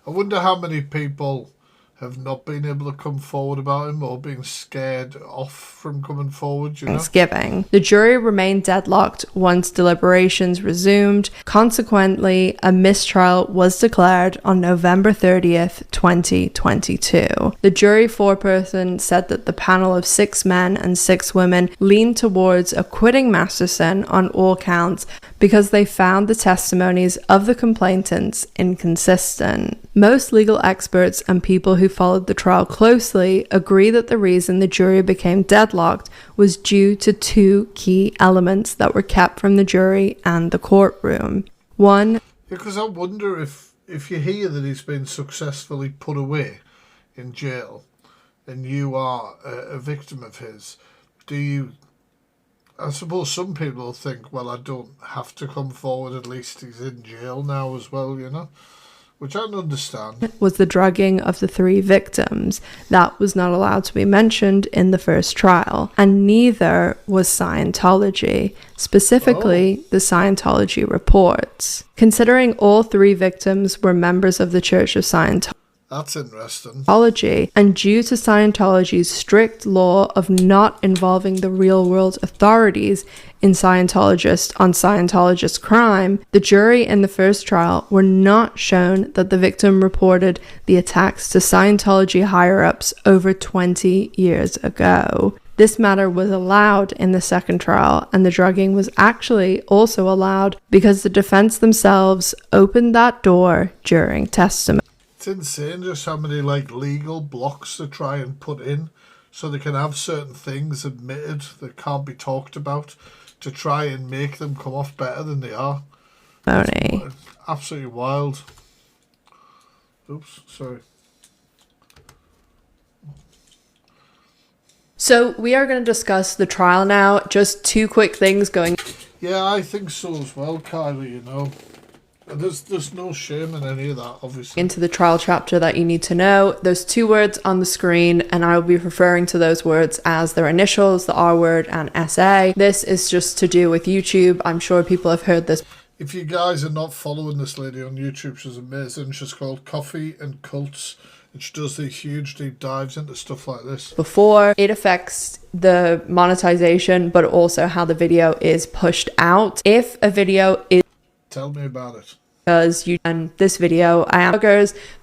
I wonder how many people have not been able to come forward about him or being scared off from coming forward, you know? Thanksgiving. The jury remained deadlocked once deliberations resumed. Consequently, a mistrial was declared on November 30th, 2022. The jury foreperson said that the panel of 6 men and 6 women leaned towards acquitting Masterson on all counts because they found the testimonies of the complainants inconsistent. Most legal experts and people who followed the trial closely agree that the reason the jury became deadlocked was due to two key elements that were kept from the jury and the courtroom. One, because I wonder if you hear that he's been successfully put away in jail and you are a victim of his, do you... I suppose some people think, well, I don't have to come forward, at least he's in jail now as well, you know? Which I don't understand. Was the drugging of the three victims. That was not allowed to be mentioned in the first trial. And neither was Scientology, specifically the Scientology reports. Considering all three victims were members of the Church of Scientology, that's interesting. And due to Scientology's strict law of not involving the real world authorities in Scientologist crime, the jury in the first trial were not shown that the victim reported the attacks to Scientology higher-ups over 20 years ago. This matter was allowed in the second trial, and the drugging was actually also allowed because the defense themselves opened that door during testimony. It's insane just how many legal blocks to try and put in so they can have certain things admitted that can't be talked about to try and make them come off better than they are. It's absolutely wild. Oops, sorry. So we are going to discuss the trial now. Just two quick things going. Yeah, I think so as well, Kylie, you know. There's no shame in any of that, obviously. Into the trial chapter that you need to know. There's two words on the screen, and I will be referring to those words as their initials, the R word and SA. This is just to do with YouTube. I'm sure people have heard this. If you guys are not following this lady on YouTube, she's amazing. She's called Coffee and Cults, and she does these huge deep dives into stuff like this. Before, it affects the monetization, but also how the video is pushed out. If a video is... Tell me about it. Because you and this video I am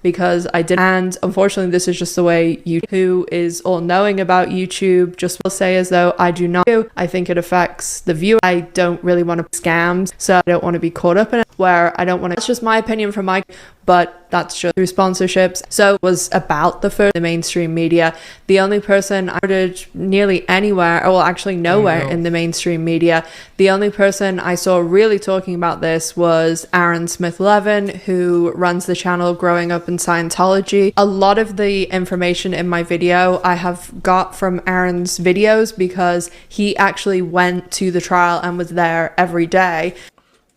because I did, and unfortunately this is just the way you who is all knowing about YouTube just will say as though I do not. I think it affects the viewer. I don't really want to scams, so I don't want to be caught up in it where I don't want to. It's just my opinion from my, but that's just through sponsorships. So it was about the mainstream media. The only person I heard nearly anywhere, or well, actually nowhere in the mainstream media, the only person I saw really talking about this was Aaron Smith-Levin, who runs the channel Growing Up in Scientology. A lot of the information in my video I have got from Aaron's videos because he actually went to the trial and was there every day.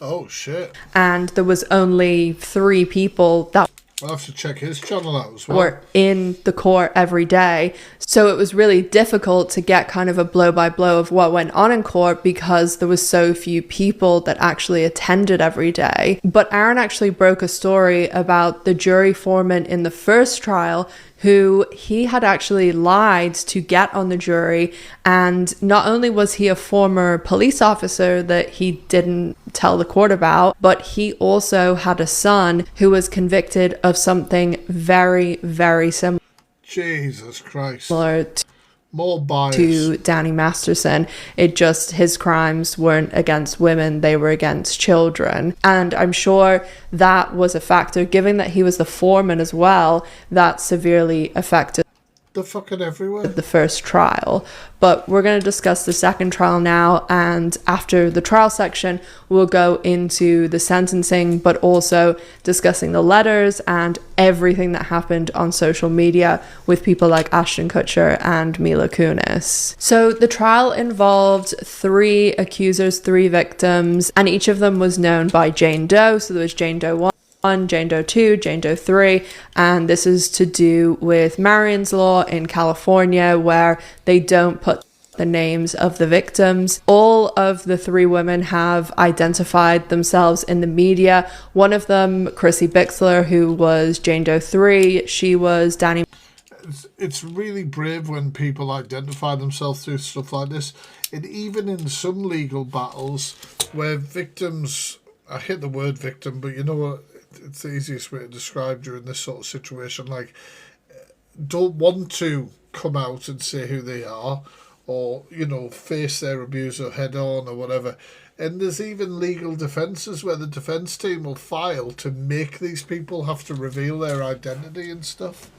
Oh shit. And there was only 3 people that I'll have to check his channel out as well. Were in the court every day. So it was really difficult to get kind of a blow by blow of what went on in court because there was so few people that actually attended every day. But Aaron actually broke a story about the jury foreman in the first trial who he had actually lied to get on the jury, and not only was he a former police officer that he didn't tell the court about, but he also had a son who was convicted of something very, very similar. Jesus Christ. More bias. To Danny Masterson. It just, his crimes weren't against women, they were against children. And I'm sure that was a factor, given that he was the foreman as well, that severely affected the fucking everywhere. The first trial. But we're going to discuss the second trial now, and after the trial section we'll go into the sentencing, but also discussing the letters and everything that happened on social media with people like Ashton Kutcher and Mila Kunis. So the trial involved 3 accusers, 3 victims, and each of them was known by Jane Doe. So there was Jane Doe 1, Jane Doe 2, Jane Doe 3, and this is to do with Marion's Law in California, where they don't put the names of the victims. All of the 3 women have identified themselves in the media. One of them, Chrissy Bixler, who was Jane Doe 3, she was Danny. It's really brave when people identify themselves through stuff like this, and even in some legal battles where victims, I hate the word victim, but you know what, it's the easiest way to describe during this sort of situation, like, don't want to come out and say who they are or, you know, face their abuser head on or whatever. And there's even legal defences where the defence team will file to make these people have to reveal their identity and stuff.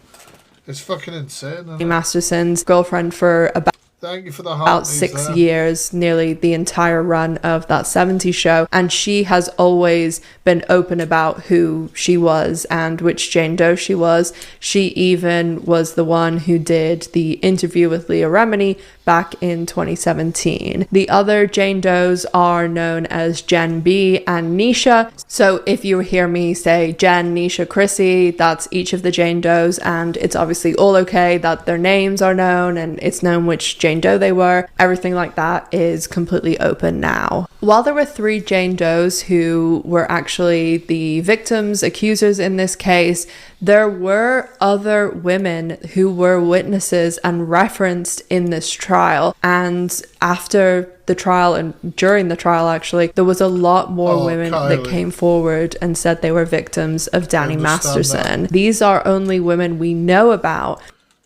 It's fucking insane, isn't it? Masterson's girlfriend for Thank you for the about 6 years, nearly the entire run of that 70s show, and she has always been open about who she was and which Jane Doe she was. She even was the one who did the interview with Leah Remini back in 2017. The other Jane Does are known as Jen B and Nisha. So if you hear me say Jen, Nisha, Chrissy, that's each of the Jane Does, and it's obviously all okay that their names are known and it's known which Jane Doe they were. Everything like that is completely open now. While there were 3 Jane Does who were actually the victims, accusers in this case, there were other women who were witnesses and referenced in this trial. And after the trial and during the trial, actually, there was a lot more women that came forward and said they were victims of Danny Masterson. These are only women we know about.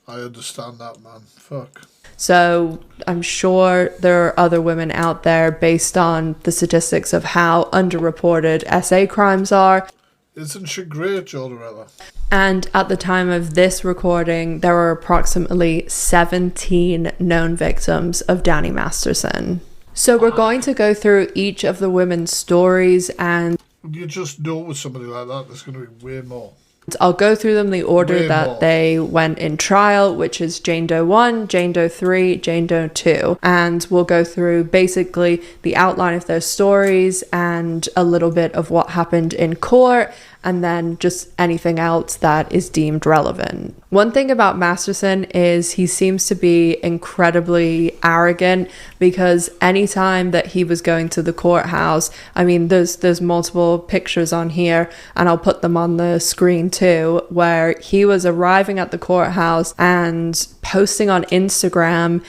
I understand that, man. Fuck. So I'm sure there are other women out there based on the statistics of how underreported SA crimes are. Isn't she great, Jodorella? And at the time of this recording, there were approximately 17 known victims of Danny Masterson. So we're going to go through each of the women's stories, and you just know with somebody like that, there's going to be way more. I'll go through them the order that they went in trial, which is Jane Doe 1, Jane Doe 3, Jane Doe 2. And we'll go through basically the outline of their stories and a little bit of what happened in court, and then just anything else that is deemed relevant. One thing about Masterson is he seems to be incredibly arrogant, because anytime that he was going to the courthouse, I mean, there's multiple pictures on here, and I'll put them on the screen too, where he was arriving at the courthouse and posting on Instagram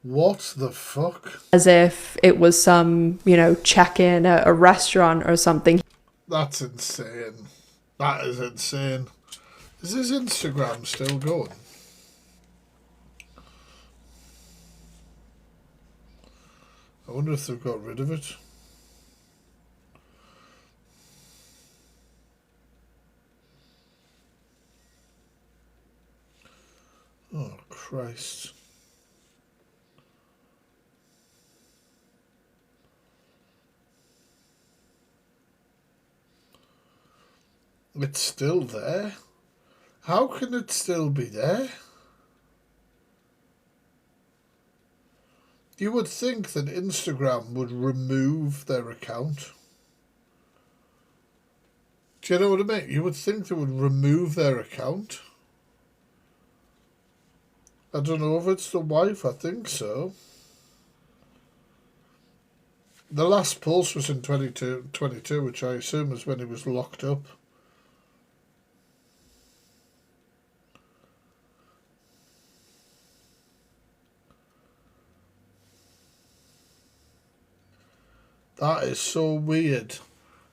what the fuck? As if it was some, check-in at a restaurant or something. That's insane. That is insane. Is his Instagram still going? I wonder if they've got rid of it. Oh, Christ. It's still there? How can it still be there? You would think that Instagram would remove their account. Do you know what I mean? You would think they would remove their account. I don't know if it's the wife, I think so. The last post was in 2022, which I assume is when he was locked up. That is so weird.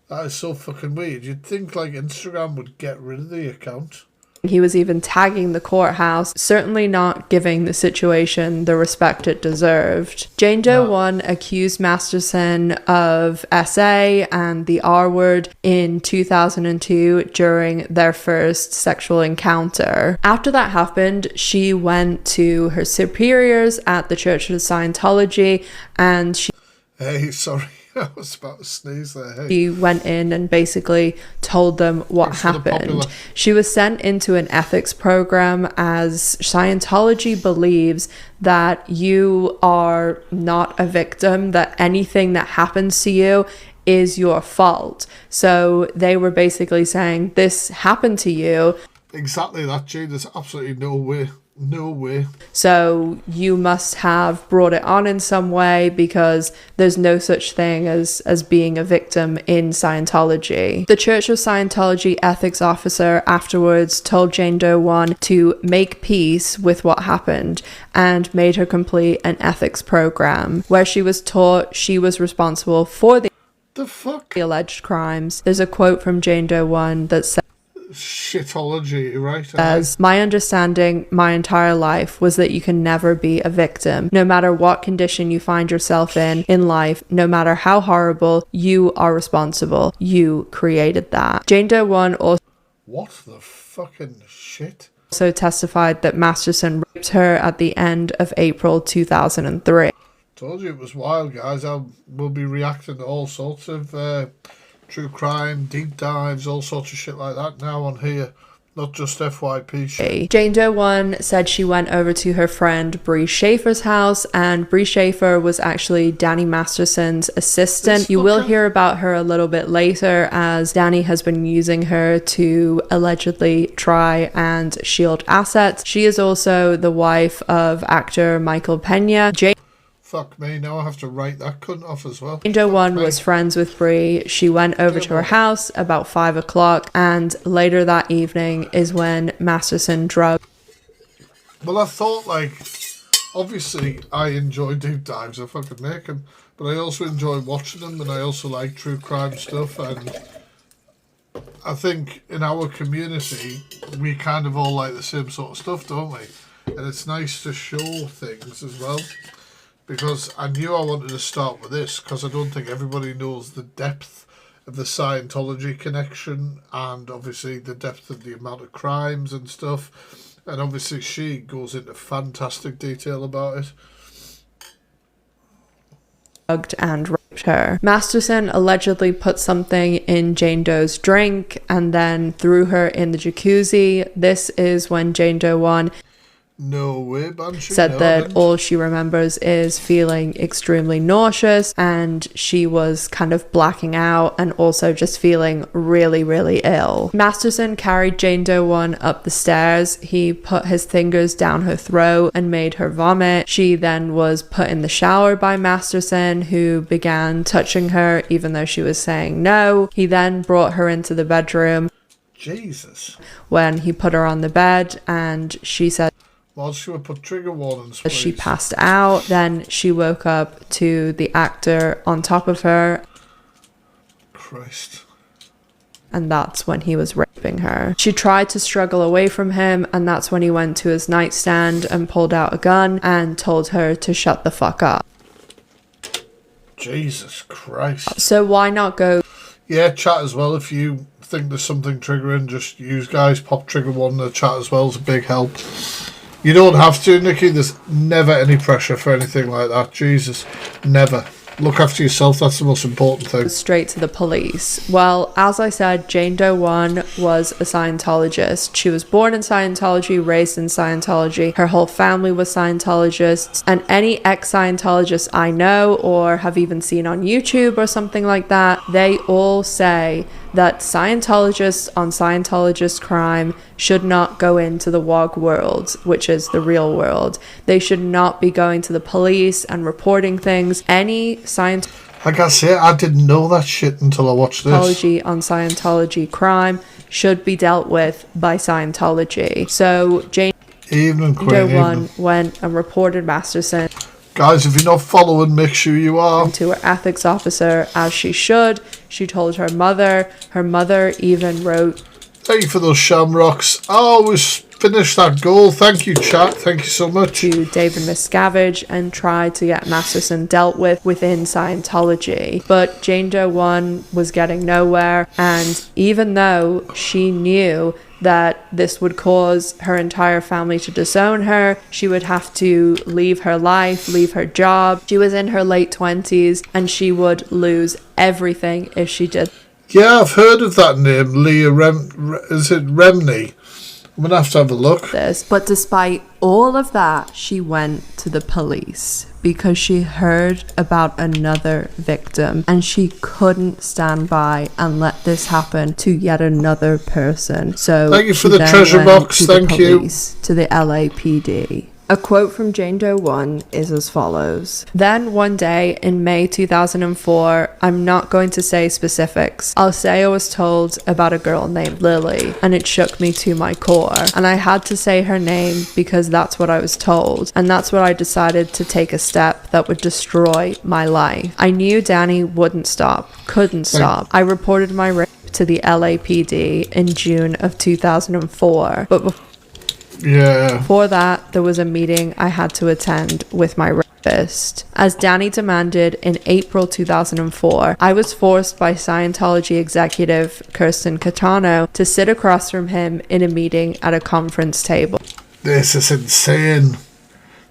That is so fucking weird. You'd think like Instagram would get rid of the account. He was even tagging the courthouse, certainly not giving the situation the respect it deserved. Jane Doe 1 accused Masterson of SA and the R word in 2002 during their first sexual encounter. After that happened, she went to her superiors at the Church of Scientology, and she... Hey, sorry. I was about to sneeze there. Hey. She went in and basically told them what happened. She was sent into an ethics program, as Scientology believes that you are not a victim, that anything that happens to you is your fault. So they were basically saying, this happened to you. Exactly that, Jane. There's absolutely no way. No way. So you must have brought it on in some way, because there's no such thing as being a victim in Scientology. The Church of Scientology ethics officer afterwards told Jane Doe 1 to make peace with what happened and made her complete an ethics program where she was taught she was responsible for the fuck? alleged crimes. There's a quote from Jane Doe 1 that says, shitology, right? As my understanding my entire life was that you can never be a victim. No matter what condition you find yourself in life, no matter how horrible, you are responsible. You created that. Jane Doe 1 also What the fucking shit? testified that Masterson raped her at the end of April 2003. Told you it was wild, guys. We'll be reacting to all sorts of true crime, deep dives, all sorts of shit like that now on here. Not just FYP shit. Jane Doe 1 said she went over to her friend Bree Schaefer's house, and Bree Schaefer was actually Danny Masterson's assistant. You will hear about her a little bit later, as Danny has been using her to allegedly try and shield assets. She is also the wife of actor Michael Pena. Fuck me, now I have to write that cunt off as well. Jane Doe 1 was friends with Bree. She went over to her house about 5 o'clock, and later that evening is when Masterson drugged. Well, I thought, like, obviously I enjoy deep dives, I fucking make them, but I also enjoy watching them, and I also like true crime stuff, and I think in our community we kind of all like the same sort of stuff, don't we? And it's nice to show things as well. Because I knew I wanted to start with this, because I don't think everybody knows the depth of the Scientology connection, and obviously the depth of the amount of crimes and stuff. And obviously she goes into fantastic detail about it. And raped her. Masterson allegedly put something in Jane Doe's drink and then threw her in the jacuzzi. This is when Jane Doe 1 No way, Banshee. said that all she remembers is feeling extremely nauseous, and she was kind of blacking out and also just feeling really, really ill. Masterson carried Jane Doe 1 up the stairs. He put his fingers down her throat and made her vomit. She then was put in the shower by Masterson, who began touching her even though she was saying no. He then brought her into the bedroom. Jesus. When he put her on the bed, and she said While she would put trigger warnings, please. She passed out. Then she woke up to the actor on top of her. Christ. And that's when he was raping her. She tried to struggle away from him, and that's when he went to his nightstand and pulled out a gun and told her to shut the fuck up. Jesus Christ. So why not go? Yeah, chat as well. If you think there's something triggering, just use, guys. Pop trigger one in the chat as well. It's a big help. You don't have to, Nikki. There's never any pressure for anything like that. Jesus. Never. Look after yourself. That's the most important thing. Straight to the police. Well, as I said, Jane Doe 1 was a Scientologist. She was born in Scientology, raised in Scientology. Her whole family was Scientologists. And any ex-Scientologists I know or have even seen on YouTube or something like that, they all say that Scientologists on Scientologist crime should not go into the WOG world, which is the real world. They should not be going to the police and reporting things. Any Like I say, I didn't know that shit until I watched this. Scientology on Scientology crime should be dealt with by Scientology. So Jane Doe 1 went and reported Masterson. Guys, if you're not following, make sure you are. To her ethics officer, as she should. She told her mother. Her mother even wrote, "Thank you for those shamrocks. I always finish that goal. Thank you, chat. Thank you so much." To David Miscavige and tried to get Masterson dealt with within Scientology. But Jane Doe 1 was getting nowhere, and even though she knew that this would cause her entire family to disown her, she would have to leave her life, leave her job. She was in her late 20s, and she would lose everything if she did. Yeah, I've heard of that name, Leah is it Remney? I'm going to have a look. But despite all of that, she went to the police because she heard about another victim, and she couldn't stand by and let this happen to yet another person. So thank you for the treasure box. Thank you. To the LAPD. A quote from Jane Doe 1 is as follows. Then one day in May 2004, I'm not going to say specifics. I'll say I was told about a girl named Lily, and it shook me to my core. And I had to say her name because that's what I was told. And that's what I decided to take a step that would destroy my life. I knew Danny wouldn't stop, couldn't stop. I reported my rape to the LAPD in June of 2004. But before that, there was a meeting I had to attend with my rapist. As Danny demanded in April 2004, I was forced by Scientology executive Kirsten Catano to sit across from him in a meeting at a conference table. This is insane.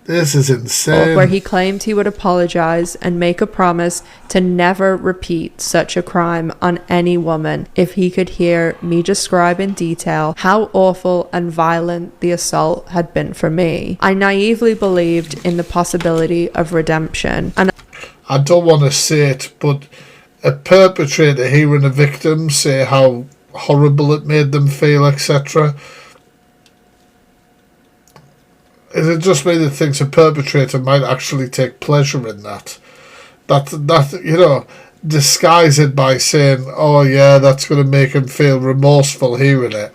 This is insane. Where he claimed he would apologize and make a promise to never repeat such a crime on any woman if he could hear me describe in detail how awful and violent the assault had been for me. I naively believed in the possibility of redemption. And I don't want to say it, but a perpetrator hearing a victim say how horrible it made them feel, etc., it just made it think a perpetrator might actually take pleasure in that. That you know, disguise it by saying, oh yeah, that's going to make him feel remorseful hearing it.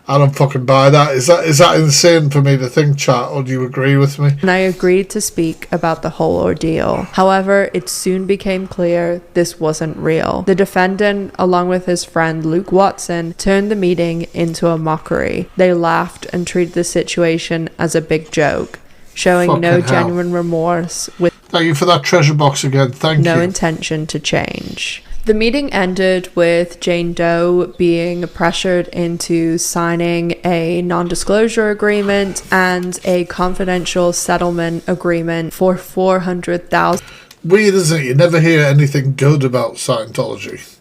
I don't fucking buy that. Is that insane for me to think, chat, or do you agree with me? And I agreed to speak about the whole ordeal. However, it soon became clear this wasn't real. The defendant, along with his friend Luke Watson, turned the meeting into a mockery. They laughed and treated the situation as a big joke, showing Fucking no hell. genuine remorse with Thank you for that treasure box again. Thank no you. intention to change. The meeting ended with Jane Doe being pressured into signing a non-disclosure agreement and a confidential settlement agreement for $400,000. Weird, isn't it? You never hear anything good about Scientology.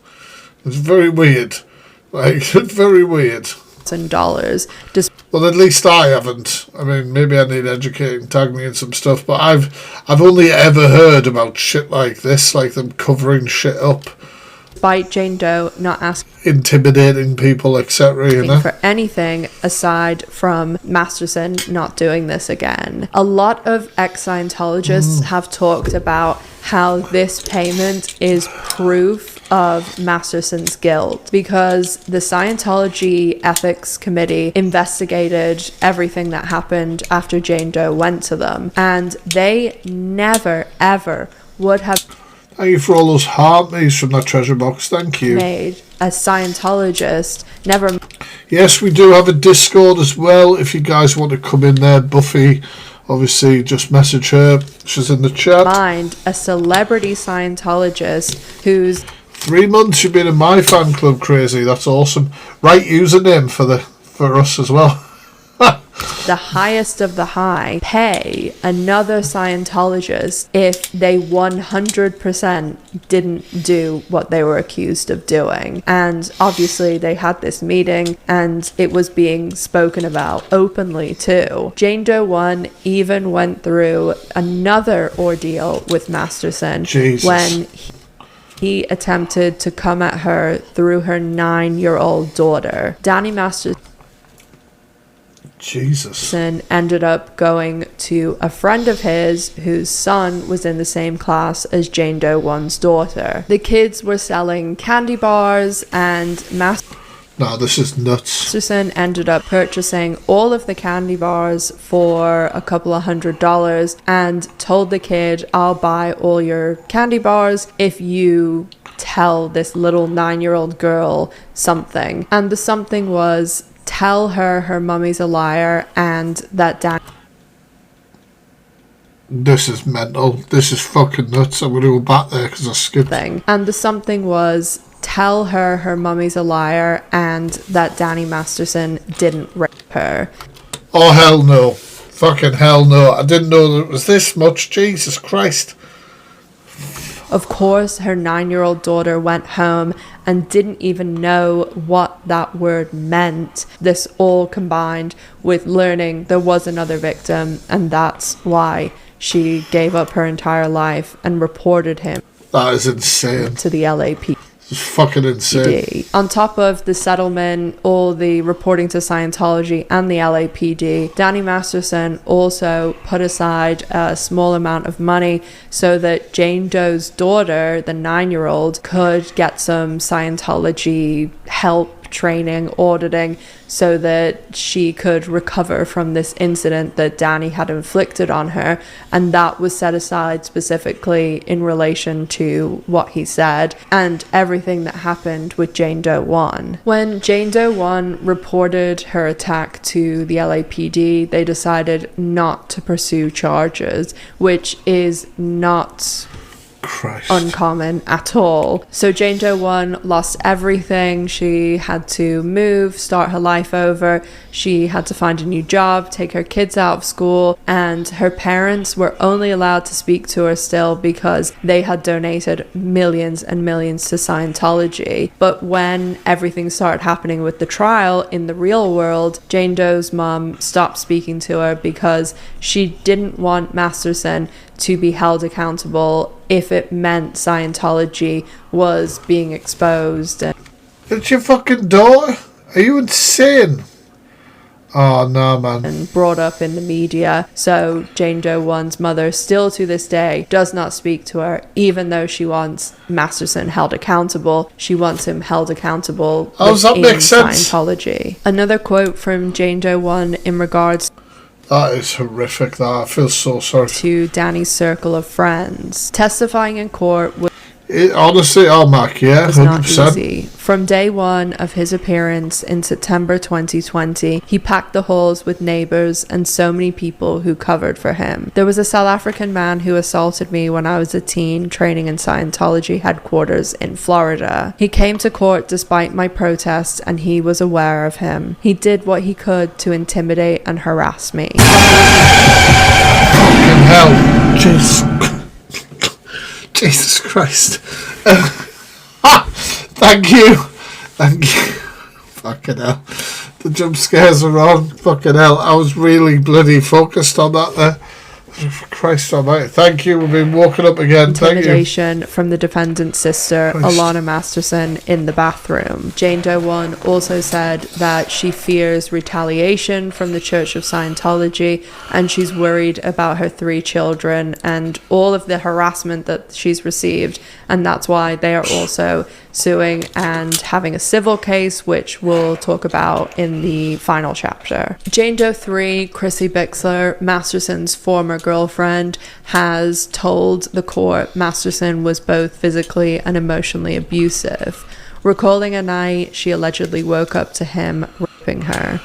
It's very weird. Like, very weird. Well, at least I haven't. I mean, maybe I need educating, tag me in some stuff, but I've only ever heard about shit like this, like them covering shit up. Despite Jane Doe not asking intimidating people, etc., you know? for anything aside from Masterson not doing this again. A lot of ex-Scientologists have talked about how this payment is proof of Masterson's guilt because the Scientology Ethics Committee investigated everything that happened after Jane Doe went to them, and they never, ever would have Thank you for all those heart maze from that treasure box. Thank you. made a Scientologist never. Yes, we do have a Discord as well. If you guys want to come in there, Buffy, obviously, just message her. She's in the chat. Mind a celebrity Scientologist who's 3 months you've been in my fan club, crazy. That's awesome. Right username for us as well. the highest of the high pay another Scientologist if they 100% didn't do what they were accused of doing. And obviously they had this meeting and it was being spoken about openly too. Jane Doe 1 even went through another ordeal with Masterson when he attempted to come at her through her 9-year-old daughter. Danny Masterson ended up going to a friend of his whose son was in the same class as Jane Doe 1's daughter. The kids were selling candy bars and No, this is nuts. Masterson ended up purchasing all of the candy bars for a couple of $100 and told the kid, I'll buy all your candy bars if you tell this little 9-year-old girl something. And the something was, tell her mummy's a liar and that Danny... This is mental. This is fucking nuts. I'm going to go back there because I skipped. And the something was, tell her mummy's a liar and that Danny Masterson didn't rape her. Oh, hell no. Fucking hell no. I didn't know that it was this much. Jesus Christ. Of course, her 9-year-old daughter went home and didn't even know what that word meant. This all combined with learning there was another victim, and that's why she gave up her entire life and reported him. That is insane. To the LAPD. It's fucking insane. On top of the settlement, all the reporting to Scientology and the LAPD, Danny Masterson also put aside a small amount of money so that Jane Doe's daughter, the 9-year-old, could get some Scientology help training, auditing, so that she could recover from this incident that Danny had inflicted on her. And that was set aside specifically in relation to what he said and everything that happened with Jane Doe 1. When Jane Doe 1 reported her attack to the LAPD, they decided not to pursue charges, which is not uncommon at all. So Jane Doe 1 lost everything. She had to move, start her life over. She had to find a new job, take her kids out of school, and her parents were only allowed to speak to her still because they had donated millions and millions to Scientology. But when everything started happening with the trial in the real world, Jane Doe's mom stopped speaking to her because she didn't want Masterson to be held accountable if it meant Scientology was being exposed. It's your fucking daughter? Are you insane? Oh, no, man. And brought up in the media. So Jane Doe 1's mother still to this day does not speak to her, even though she wants Masterson held accountable. She wants him held accountable within Scientology. Another quote from Jane Doe 1 in regards that is horrific, that. I feel so sorry. To Danny's circle of friends. Testifying in court was honestly, Mac, yeah, 100%. Not easy. From day one of his appearance in September 2020, he packed the halls with neighbours and so many people who covered for him. There was a South African man who assaulted me when I was a teen training in Scientology headquarters in Florida. He came to court despite my protest and he was aware of him. He did what he could to intimidate and harass me. Fucking hell. Jesus Christ. Thank you. Fucking hell. The jump scares are on. Fucking hell. I was really bloody focused on that there. Christ almighty. Thank you. We've been walking up again. Intimidation from the defendant's sister, Alana Masterson, in the bathroom. Jane Doe 1 also said that she fears retaliation from the Church of Scientology and she's worried about her 3 children and all of the harassment that she's received, and that's why they are also suing and having a civil case, which we'll talk about in the final chapter. Jane Doe 3, Chrissy Bixler, Masterson's former girlfriend, has told the court Masterson was both physically and emotionally abusive. Recalling a night she allegedly woke up to him raping her.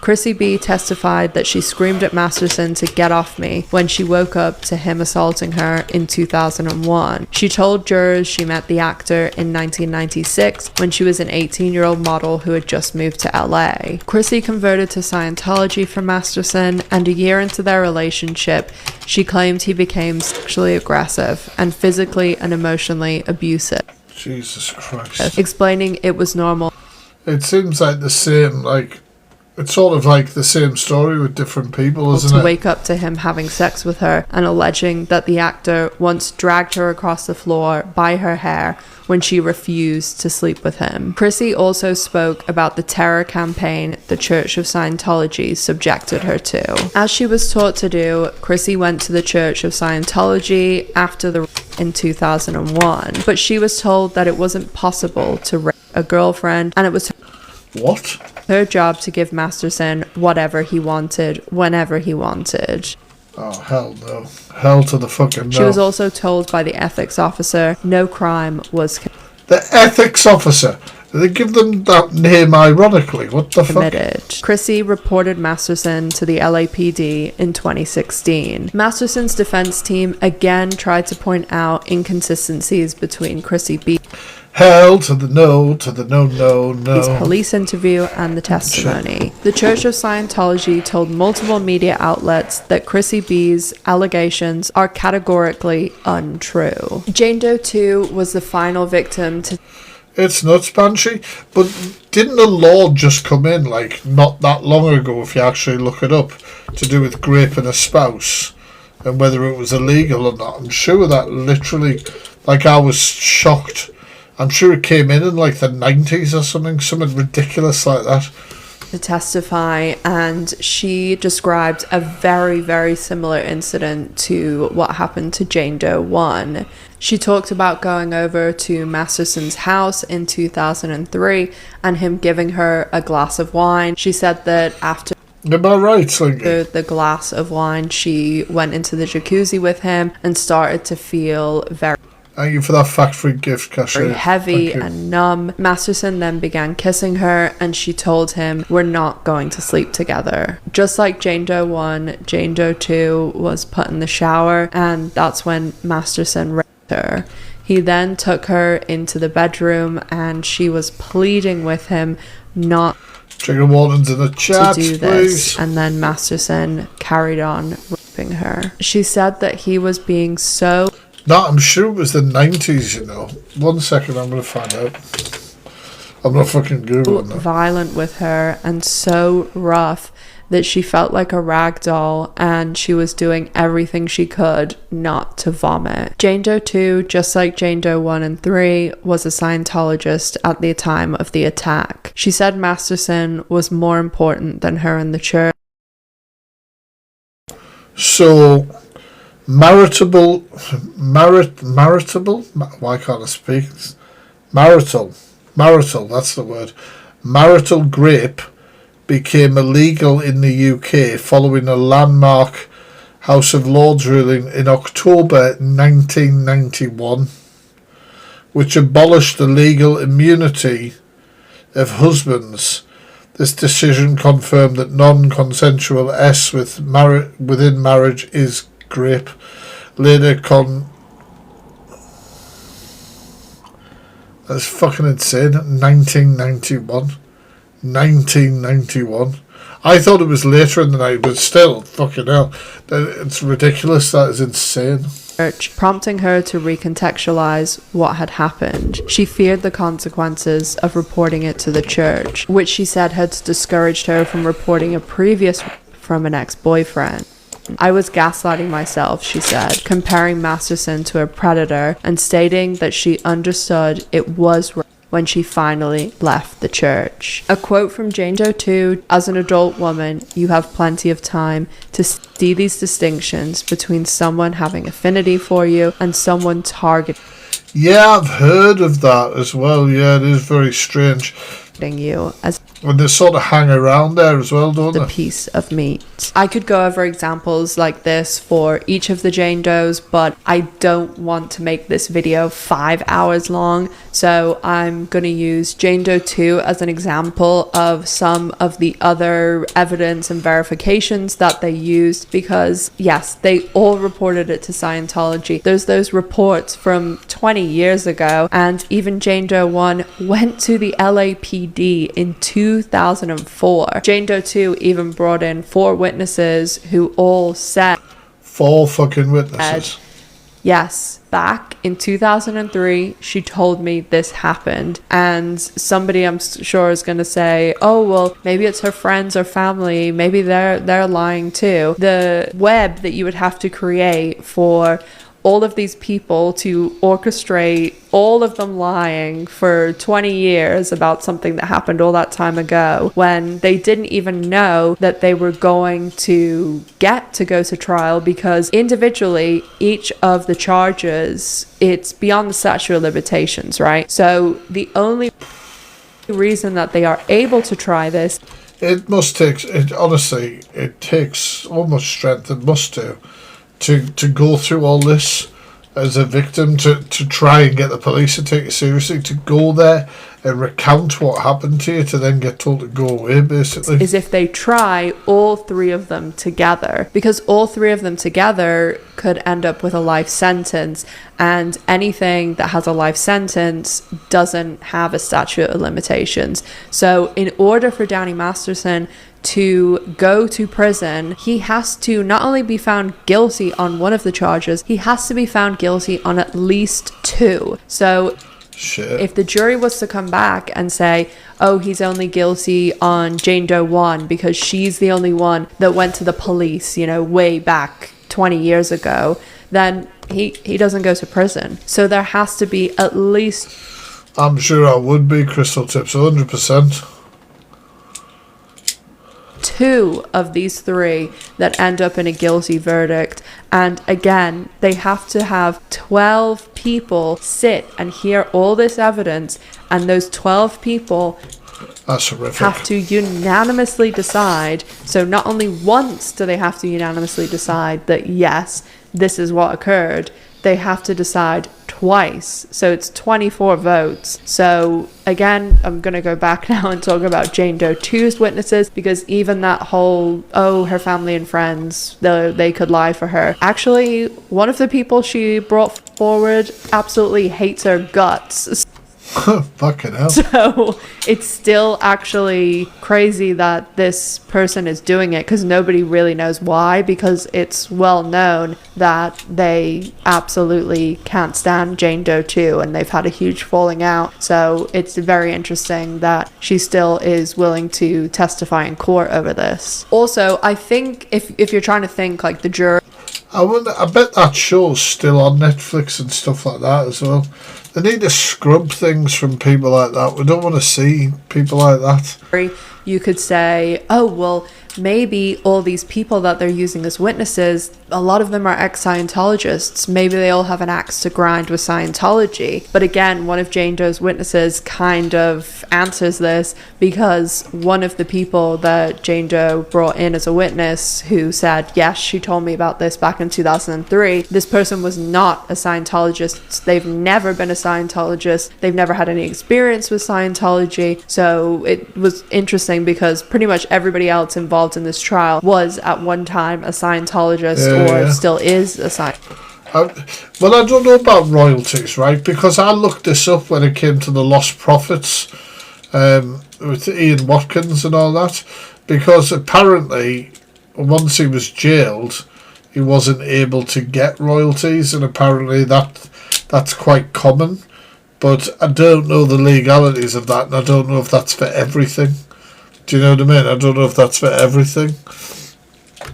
Chrissy B testified that she screamed at Masterson to get off me when she woke up to him assaulting her in 2001. She told jurors she met the actor in 1996 when she was an 18-year-old model who had just moved to LA. Chrissy converted to Scientology for Masterson, and a year into their relationship, she claimed he became sexually aggressive and physically and emotionally abusive. Jesus Christ. Explaining it was normal. It seems like the same, it's sort of like the same story with different people, isn't it? To wake up to him having sex with her and alleging that the actor once dragged her across the floor by her hair when she refused to sleep with him. Chrissy also spoke about the terror campaign the Church of Scientology subjected her to. As she was taught to do, Chrissy went to the Church of Scientology after the in 2001, but she was told that it wasn't possible to rape a girlfriend and it was her job to give Masterson whatever he wanted, whenever he wanted. Oh, hell no. Hell to the fucking no. She was also told by the ethics officer no crime was The ethics officer? They give them that name ironically. What the committed. Fuck? Chrissy reported Masterson to the LAPD in 2016. Masterson's defense team again tried to point out inconsistencies between Chrissy B. Hell to the no, to the no, no, no. His police interview and the testimony. The Church of Scientology told multiple media outlets that Chrissy B's allegations are categorically untrue. Jane Doe 2 was the final victim to... It's nuts, Banshee. But didn't the law just come in, not that long ago, if you actually look it up, to do with raping a spouse and whether it was illegal or not? I'm sure that literally, I was shocked. I'm sure it came in the 90s or something ridiculous like that. to testify, and she described a very, very similar incident to what happened to Jane Doe 1. She talked about going over to Masterson's house in 2003 and him giving her a glass of wine. She said that after the glass of wine, she went into the jacuzzi with him and started to feel very... Thank you for that fact-free gift, Cassie. Very heavy and numb. Masterson then began kissing her, and she told him, "We're not going to sleep together." Just like Jane Doe 1, Jane Doe 2 was put in the shower, and that's when Masterson raped her. He then took her into the bedroom, and she was pleading with him not trigger warnings in the chat, to do this, and then Masterson carried on raping her. She said that he was being so... No, I'm sure it was the 90s, you know. 1 second, I'm going to find out. I'm not fucking Googling that. Violent with her and so rough that she felt like a rag doll, and she was doing everything she could not to vomit. Jane Doe 2, just like Jane Doe 1 and 3, was a Scientologist at the time of the attack. She said Masterson was more important than her in the church. So... Maritable, why can't I speak? Marital, that's the word. Marital grape became illegal in the UK following a landmark House of Lords ruling in October 1991, which abolished the legal immunity of husbands. This decision confirmed that non-consensual S within marriage is grape. Later that's fucking insane. 1991. I thought it was later in the night, but still, fucking hell, it's ridiculous. That is insane. Prompting her to recontextualize what had happened. She feared the consequences of reporting it to the church, which she said had discouraged her from reporting a previous from an ex-boyfriend. "I was gaslighting myself," she said, comparing Masterson to a predator and stating that she understood it was right when she finally left the church. A quote from Jane Doe 2, "As an adult woman, you have plenty of time to see these distinctions between someone having affinity for you and someone targeting Yeah, I've heard of that as well. Yeah, it is very strange. You as when they sort of hang around there as well, don't they? A piece of meat. I could go over examples like this for each of the Jane Does, but I don't want to make this video 5 hours long, so I'm going to use Jane Doe 2 as an example of some of the other evidence and verifications that they used, because yes, they all reported it to Scientology. There's those reports from 20 years ago, and even Jane Doe 1 went to the LAPD in 2004. Jane Doe 2 even brought in 4 witnesses who all said 4 fucking witnesses. Yes, back in 2003, she told me this happened. And somebody I'm sure is going to say, oh, well, maybe it's her friends or family. Maybe they're lying too. The web that you would have to create for all of these people to orchestrate all of them lying for 20 years about something that happened all that time ago, when they didn't even know that they were going to get to go to trial, because individually each of the charges, it's beyond the statute of limitations, right? So the only reason that they are able to try this, it must take, honestly, it takes almost strength, it must do, to go through all this as a victim, to try and get the police to take it seriously, to go there and recount what happened to you, to then get told to go away, basically. Is if they try all 3 of them together, because all 3 of them together could end up with a life sentence, and anything that has a life sentence doesn't have a statute of limitations. So in order for Danny Masterson to go to prison, he has to not only be found guilty on one of the charges, he has to be found guilty on at least 2. So if the jury was to come back and say, oh, he's only guilty on Jane Doe 1 because she's the only one that went to the police, you know, way back 20 years ago, then he doesn't go to prison. So there has to be at least... I'm sure I would be, Crystal Tips, 100%. 2 of these 3 that end up in a guilty verdict. And again, they have to have 12 people sit and hear all this evidence, and those 12 people That's horrific. have to unanimously decide. So not only once do they have to unanimously decide that yes, this is what occurred, they have to decide twice. So it's 24 votes. So again, I'm going to go back now and talk about Jane Doe 2's witnesses, because even that whole, oh, her family and friends, they could lie for her. Actually, one of the people she brought forward absolutely hates her guts. Fucking hell. So it's still actually crazy that this person is doing it, because nobody really knows why, because it's well known that they absolutely can't stand Jane Doe 2 and they've had a huge falling out. So it's very interesting that she still is willing to testify in court over this. Also, I think if you're trying to think like the jury, I bet that show's still on Netflix and stuff like that as well. They need to scrub things from people like that. We don't want to see people like that. you could say, oh, well, maybe all these people that they're using as witnesses, a lot of them are ex-Scientologists. Maybe they all have an axe to grind with Scientology. But again, one of Jane Doe's witnesses kind of answers this, because one of the people that Jane Doe brought in as a witness who said, yes, she told me about this back in 2003, this person was not a Scientologist. They've never been a Scientologist. They've never had any experience with Scientology. So it was interesting because pretty much everybody else involved in this trial was at one time a Scientologist still is a Scientologist. Well, I don't know about royalties, right? Because I looked this up when it came to the Lost Prophets with Ian Watkins and all that. Because apparently, once he was jailed, he wasn't able to get royalties, and apparently that's quite common. But I don't know the legalities of that, and I don't know if that's for everything. Do you know what I mean? I don't know if that's for everything.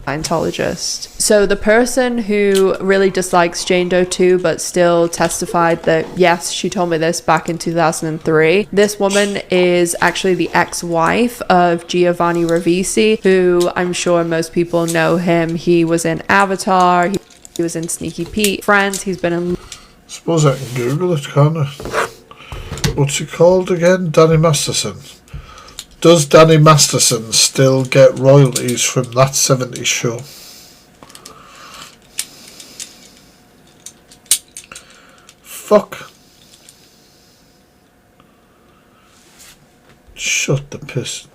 Scientologist. So the person who really dislikes Jane Doe 2 but still testified that yes, she told me this back in 2003, this woman is actually the ex-wife of Giovanni Ribisi, who I'm sure most people know him. He was in Avatar, he was in Sneaky Pete, Friends, he's been in... Suppose I can Google it, can't I? What's he called again? Danny Masterson. Does Danny Masterson still get royalties from that 70s show? Fuck. Shut the piss.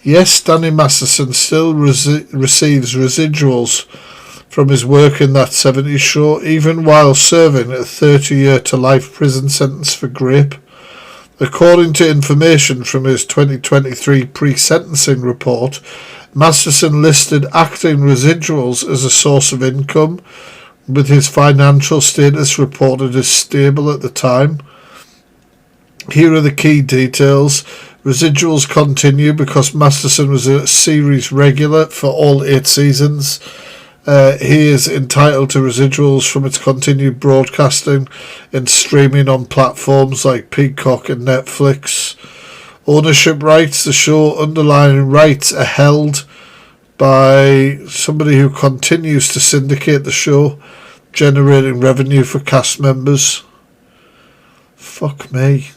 Yes, Danny Masterson still receives residuals from his work in that 70s show, even while serving a 30-year to life prison sentence for grape. According to information from his 2023 pre-sentencing report, Masterson listed acting residuals as a source of income, with his financial status reported as stable at the time. Here are the key details. Residuals continue because Masterson was a series regular for all 8 seasons. He is entitled to residuals from its continued broadcasting and streaming on platforms like Peacock and Netflix. Ownership rights. The show underlying rights are held by somebody who continues to syndicate the show, generating revenue for cast members. Fuck me.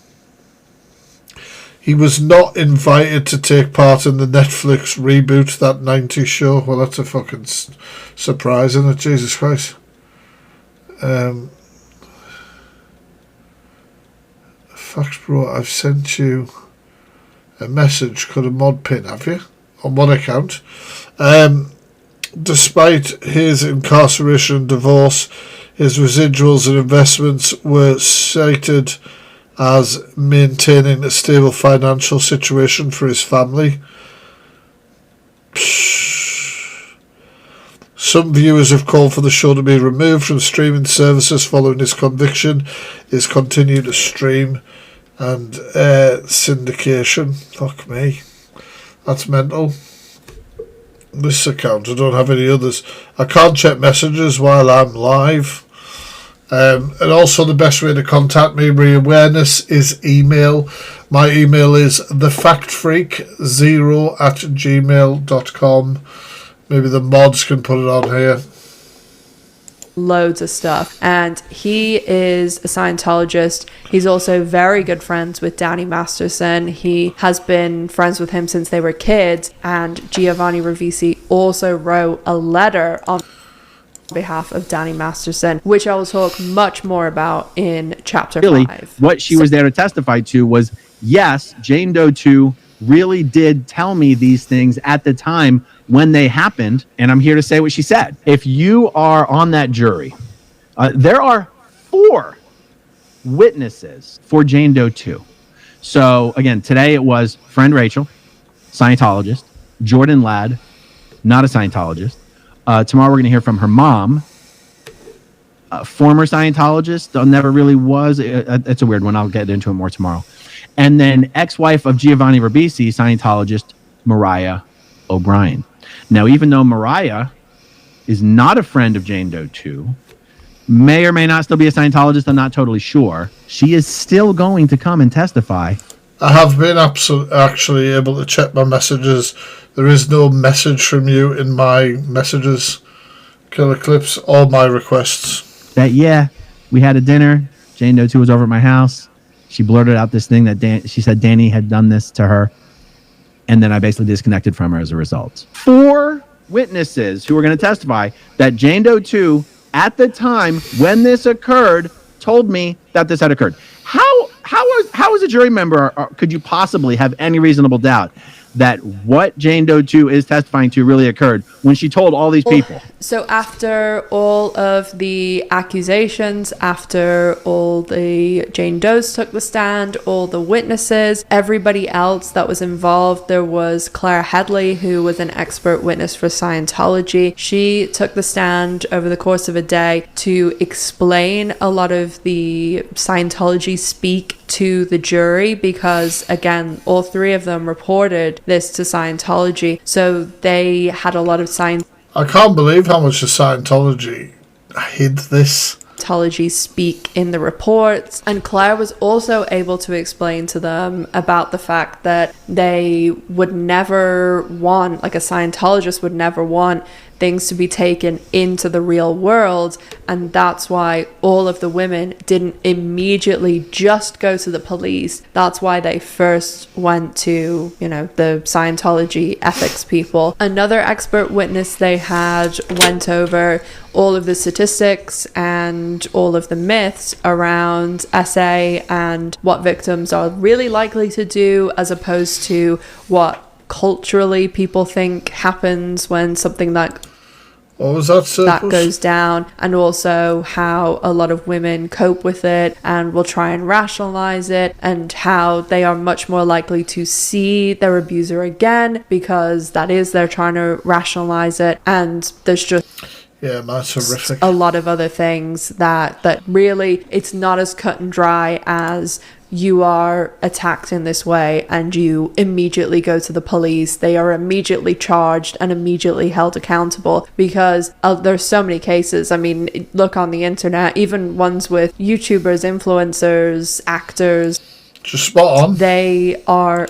He was not invited to take part in the Netflix reboot, that 90s show. Well, that's a fucking surprise, isn't it? Jesus Christ. Fax bro, I've sent you a message called a mod pin, have you? On one account. Despite his incarceration and divorce, his residuals and investments were cited as maintaining a stable financial situation for his family. Some viewers have called for the show to be removed from streaming services following his conviction. He's continued to stream and syndication. Fuck me. That's mental. This account, I don't have any others. I can't check messages while I'm live. And also the best way to contact me, re-awareness, is email. My email is thefactfreak0@gmail.com. Maybe the mods can put it on here. Loads of stuff. And he is a Scientologist. He's also very good friends with Danny Masterson. He has been friends with him since they were kids. And Giovanni Ribisi also wrote a letter on behalf of Danny Masterson, which I will talk much more about in chapter 5. What she was there to testify to was, yes, Jane Doe 2 really did tell me these things at the time when they happened, and I'm here to say what she said. If you are on that jury, there are 4 witnesses for Jane Doe 2. So again, today it was friend Rachel, Scientologist, Jordan Ladd, not a Scientologist. Tomorrow we're going to hear from her mom, former Scientologist, never really was. It's a weird one. I'll get into it more tomorrow. And then ex-wife of Giovanni Ribisi, Scientologist Mariah O'Brien. Now, even though Mariah is not a friend of Jane Doe 2, may or may not still be a Scientologist, I'm not totally sure, she is still going to come and testify. I have been actually able to check my messages. There is no message from you in my messages, Killer Clips, all my requests. That, yeah, we had a dinner. Jane Doe 2 was over at my house. She blurted out this thing that she said Danny had done this to her. And then I basically disconnected from her as a result. 4 witnesses who were going to testify that Jane Doe 2, at the time when this occurred, told me that this had occurred. How as a jury member could you possibly have any reasonable doubt that what Jane Doe 2 is testifying to really occurred when she told all these people? So after all of the accusations, after all the Jane Does took the stand, all the witnesses, everybody else that was involved, there was Claire Headley, who was an expert witness for Scientology. She took the stand over the course of a day to explain a lot of the Scientology speak to the jury, because again, all 3 of them reported this to Scientology, so they had a lot of I can't believe how much of Scientology hid this. Scientology speak in the reports. And Claire was also able to explain to them about the fact that they would never want, like a Scientologist would never want things to be taken into the real world, and that's why all of the women didn't immediately just go to the police. That's why they first went to, the Scientology ethics people. Another expert witness they had went over all of the statistics and all of the myths around SA and what victims are really likely to do, as opposed to what culturally people think happens when something that goes down, and also how a lot of women cope with it and will try and rationalize it, and how they are much more likely to see their abuser again because that is they're trying to rationalize it. And there's just that's horrific. A lot of other things that really, it's not as cut and dry as you are attacked in this way and you immediately go to the police. They are immediately charged and immediately held accountable, because there's so many cases. I mean, look on the internet, even ones with YouTubers, influencers, actors. Just spot on. They are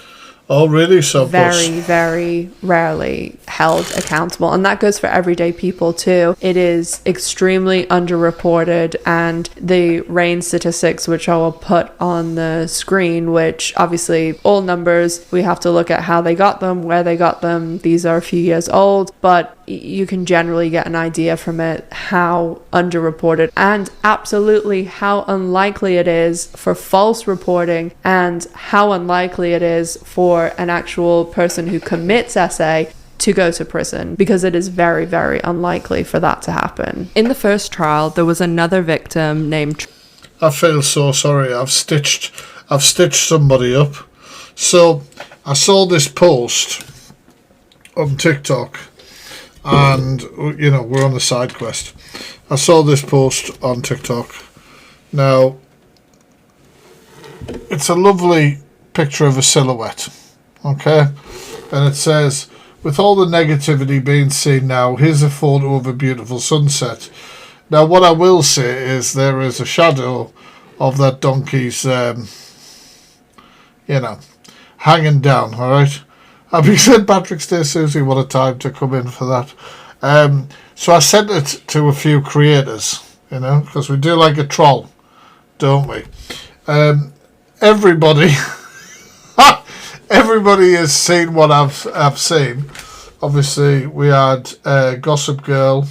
really so very, very rarely held accountable, and that goes for everyday people too. It is extremely underreported, and the RAIN statistics, which I will put on the screen, which obviously all numbers, we have to look at how they got them, where they got them. These are a few years old, but you can generally get an idea from it how underreported and absolutely how unlikely it is for false reporting, and how unlikely it is for an actual person who commits SA to go to prison, because it is very, very unlikely for that to happen. In the first trial, there was another victim named... I feel so sorry. I've stitched somebody up. So I saw this post on TikTok, and we're on a side quest. I saw this post on TikTok. Now, it's a lovely picture of a silhouette, okay? And it says, with all the negativity being seen now, here's a photo of a beautiful sunset. Now, what I will say is there is a shadow of that donkey's, hanging down, all right? Having said Patrick's Day, Susie, what a time to come in for that. So I sent it to a few creators, because we do like a troll, don't we? Everybody has seen what I've seen. Obviously, we had Gossip Girl.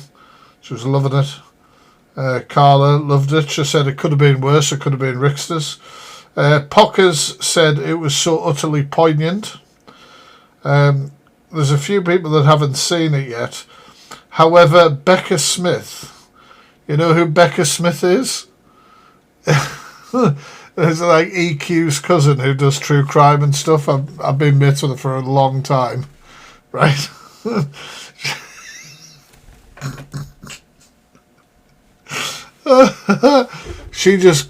She was loving it. Carla loved it. She said it could have been worse. It could have been Rickster's. Pockers said it was so utterly poignant. There's a few people that haven't seen it yet. However, Becca Smith, you know who Becca Smith is? It's like EQ's cousin who does true crime and stuff. I've been mates with her for a long time, right? She just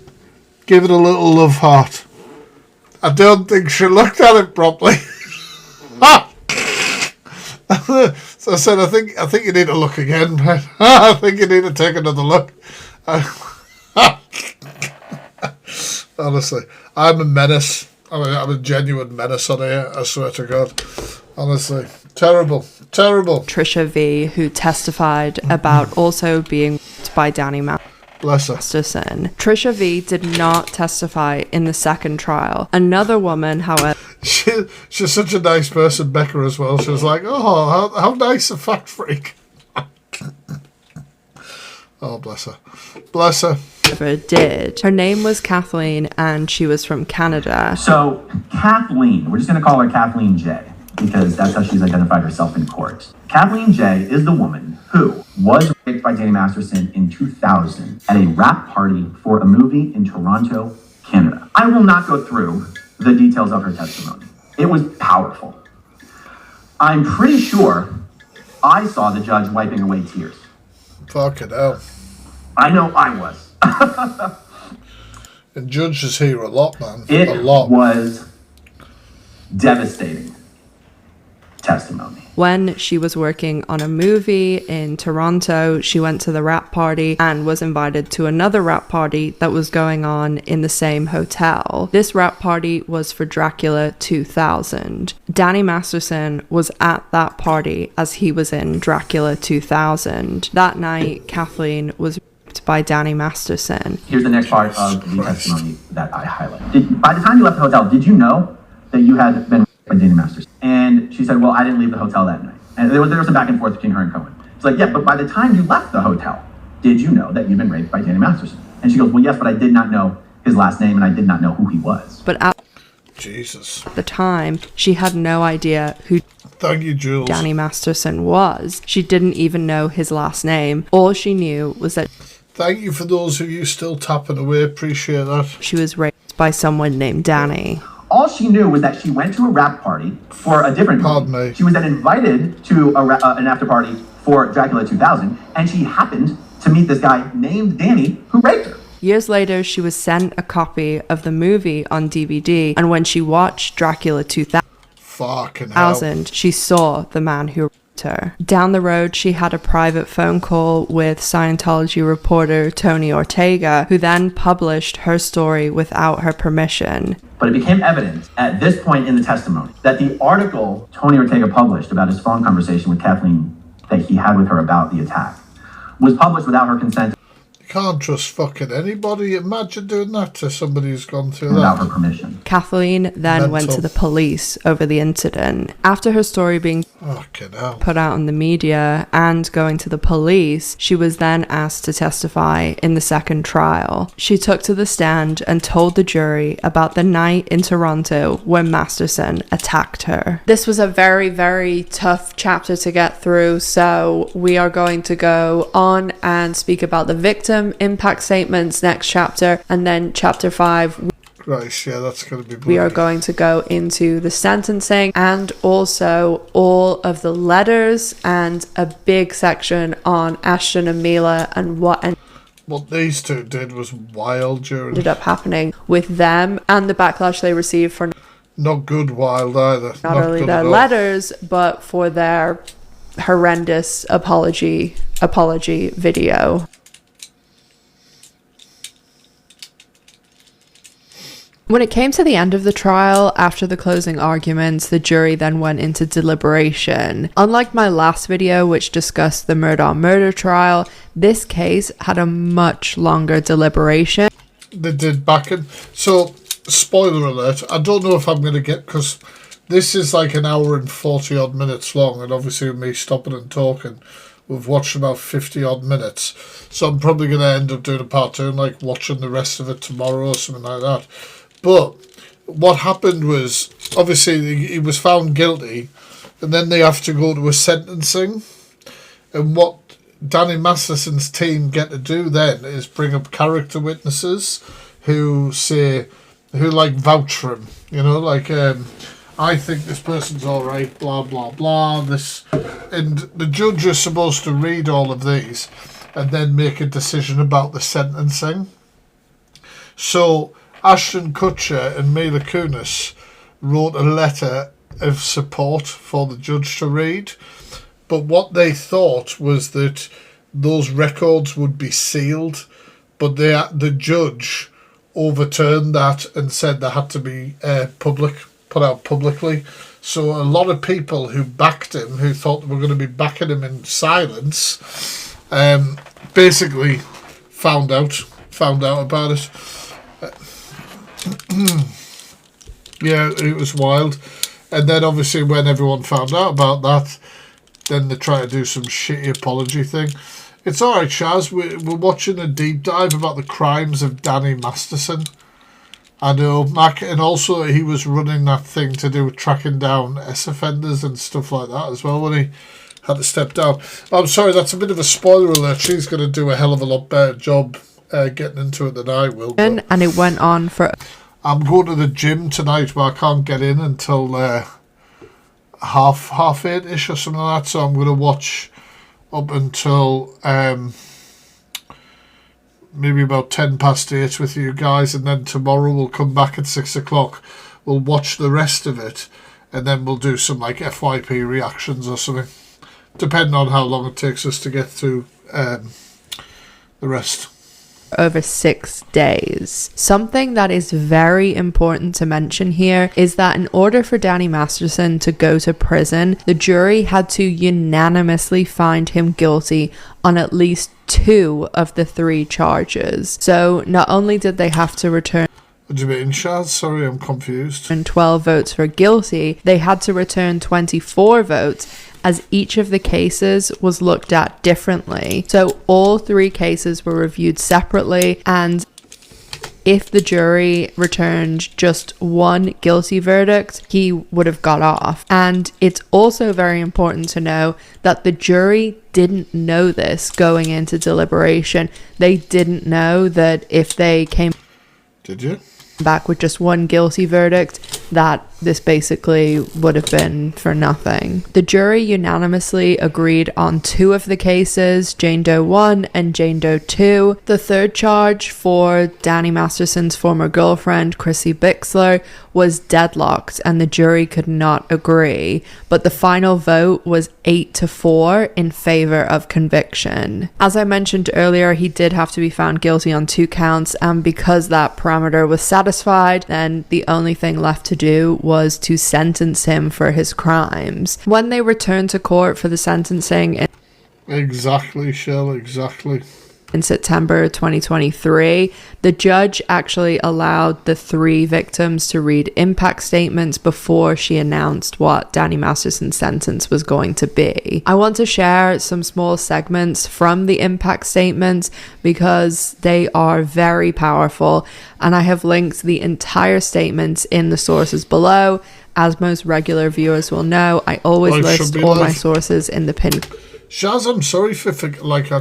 gave it a little love heart. I don't think she looked at it properly. So I said, I think you need to look again, man. I think you need to take another look. Honestly, I'm a menace. I'm a genuine menace on here, I swear to God. Honestly, terrible. Trisha V, who testified about also being raped by Danny Masterson. Trisha V did not testify in the second trial. Another woman, however... She's such a nice person, Becca, as well. She was like, oh, how nice a fact freak. Oh, bless her. Bless her. Did. Her name was Kathleen, and she was from Canada. So, Kathleen, we're just going to call her Kathleen J, because that's how she's identified herself in court. Kathleen J is the woman who was raped by Danny Masterson in 2000 at a wrap party for a movie in Toronto, Canada. I will not go through the details of her testimony. It was powerful. I'm pretty sure I saw the judge wiping away tears. Fucking hell. I know I was. And judges hear a lot, man. It a lot. Was devastating testimony. When she was working on a movie in Toronto, she went to the wrap party and was invited to another wrap party that was going on in the same hotel. This wrap party was for Dracula 2000. Danny Masterson was at that party as he was in Dracula 2000. That night, Kathleen was raped by Danny Masterson. Here's the next part of the testimony that I highlight. By the time you left the hotel, did you know that you had been raped by Danny Masterson? And she said, well, I didn't leave the hotel that night. And there was some back and forth between her and Cohen. It's like, yeah, but by the time you left the hotel, did you know that you'd been raped by Danny Masterson? And she goes, well, yes, but I did not know his last name and I did not know who he was. But at Jesus. the time, she had no idea who Thank you, Jules. Danny Masterson was. She didn't even know his last name. All she knew was that... Thank you for those of you still tapping away. Appreciate that. She was raped by someone named Danny. All she knew was that she went to a wrap party for a different movie. Pardon me. She was then invited to an after party for Dracula 2000, and she happened to meet this guy named Danny who raped her. Years later, she was sent a copy of the movie on DVD, and when she watched Dracula 2000, she saw the man who raped her. Down the road, she had a private phone call with Scientology reporter Tony Ortega, who then published her story without her permission. But it became evident at this point in the testimony that the article Tony Ortega published about his phone conversation with Kathleen that he had with her about the attack was published without her consent. You can't trust fucking anybody. Imagine doing that to somebody who's gone through that. Without her permission. Kathleen then went to the police over the incident. After her story being put out in the media and going to the police, she was then asked to testify in the second trial. She took to the stand and told the jury about the night in Toronto when Masterson attacked her. This was a very, very tough chapter to get through, so we are going to go on and speak about the victim impact statements next chapter, and then chapter 5 Christ, yeah, that's going to be bloody. We are going to go into the sentencing and also all of the letters and a big section on Ashton and Mila and what these two did was wild during ended up happening with them and the backlash they received for not good wild either. Not only their letters, but for their horrendous apology video. When it came to the end of the trial, after the closing arguments, the jury then went into deliberation. Unlike my last video, which discussed the murder trial, this case had a much longer deliberation. They did back in. So, spoiler alert, I don't know if I'm going to get, because this is like an hour and 40 odd minutes long, and obviously with me stopping and talking, we've watched about 50 odd minutes. So I'm probably going to end up doing a part 2 and like watching the rest of it tomorrow or something like that. But what happened was, obviously he was found guilty, and then they have to go to a sentencing. And what Danny Masterson's team get to do then is bring up character witnesses who like vouch for him. You know, like, I think this person's all right, blah, blah, blah. And the judge is supposed to read all of these and then make a decision about the sentencing. So Ashton Kutcher and Mila Kunis wrote a letter of support for the judge to read, but what they thought was that those records would be sealed, but the judge overturned that and said they had to be put out publicly. So a lot of people who backed him, who thought they were going to be backing him in silence, basically found out about it. Yeah, it was wild. And then obviously when everyone found out about that, then they try to do some shitty apology thing. It's alright, Shaz, we're watching a deep dive about the crimes of Danny Masterson. I know, Mac, and also he was running that thing to do with tracking down S-offenders and stuff like that as well when he had to step down. I'm sorry, that's a bit of a spoiler alert. She's going to do a hell of a lot better job getting into it than I will. And it went on for... I'm going to the gym tonight, but I can't get in until half 8-ish or something like that, so I'm going to watch up until maybe about 10 past 8 with you guys, and then tomorrow we'll come back at 6 o'clock. We'll watch the rest of it, and then we'll do some like FYP reactions or something, depending on how long it takes us to get through the rest. Over 6 days. Something that is very important to mention here is that in order for Danny Masterson to go to prison, the jury had to unanimously find him guilty on at least 2 of the 3 charges. So not only did they have to return... What do you mean, Shaz? Sorry, I'm confused. And 12 votes for guilty, they had to return 24 votes, as each of the cases was looked at differently. So all 3 cases were reviewed separately, and if the jury returned just 1 guilty verdict, he would have got off. And it's also very important to know that the jury didn't know this going into deliberation. They didn't know that if they came... Did you? Back with just 1 guilty verdict, that this basically would have been for nothing. The jury unanimously agreed on 2 of the cases, Jane Doe 1 and Jane Doe 2. The 3rd charge for Danny Masterson's former girlfriend, Chrissy Bixler, was deadlocked and the jury could not agree, but the final vote was 8-4 in favor of conviction. As I mentioned earlier, he did have to be found guilty on 2 counts, and because that parameter was satisfied, then the only thing left to do was to sentence him for his crimes. When they returned to court for the sentencing... Exactly, Shell, exactly. In September 2023, the judge actually allowed the 3 victims to read impact statements before she announced what Danny Masterson's sentence was going to be. I want to share some small segments from the impact statements because they are very powerful, and I have linked the entire statements in the sources below. As most regular viewers will know, I always list all my sources in the pin. Shaz, I'm sorry for like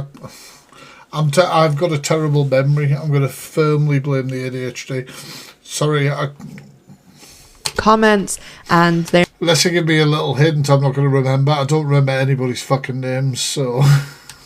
I've got a terrible memory. I'm going to firmly blame the ADHD. Sorry. Comments, and they... Unless you give me a little hint, I'm not going to remember. I don't remember anybody's fucking names, so...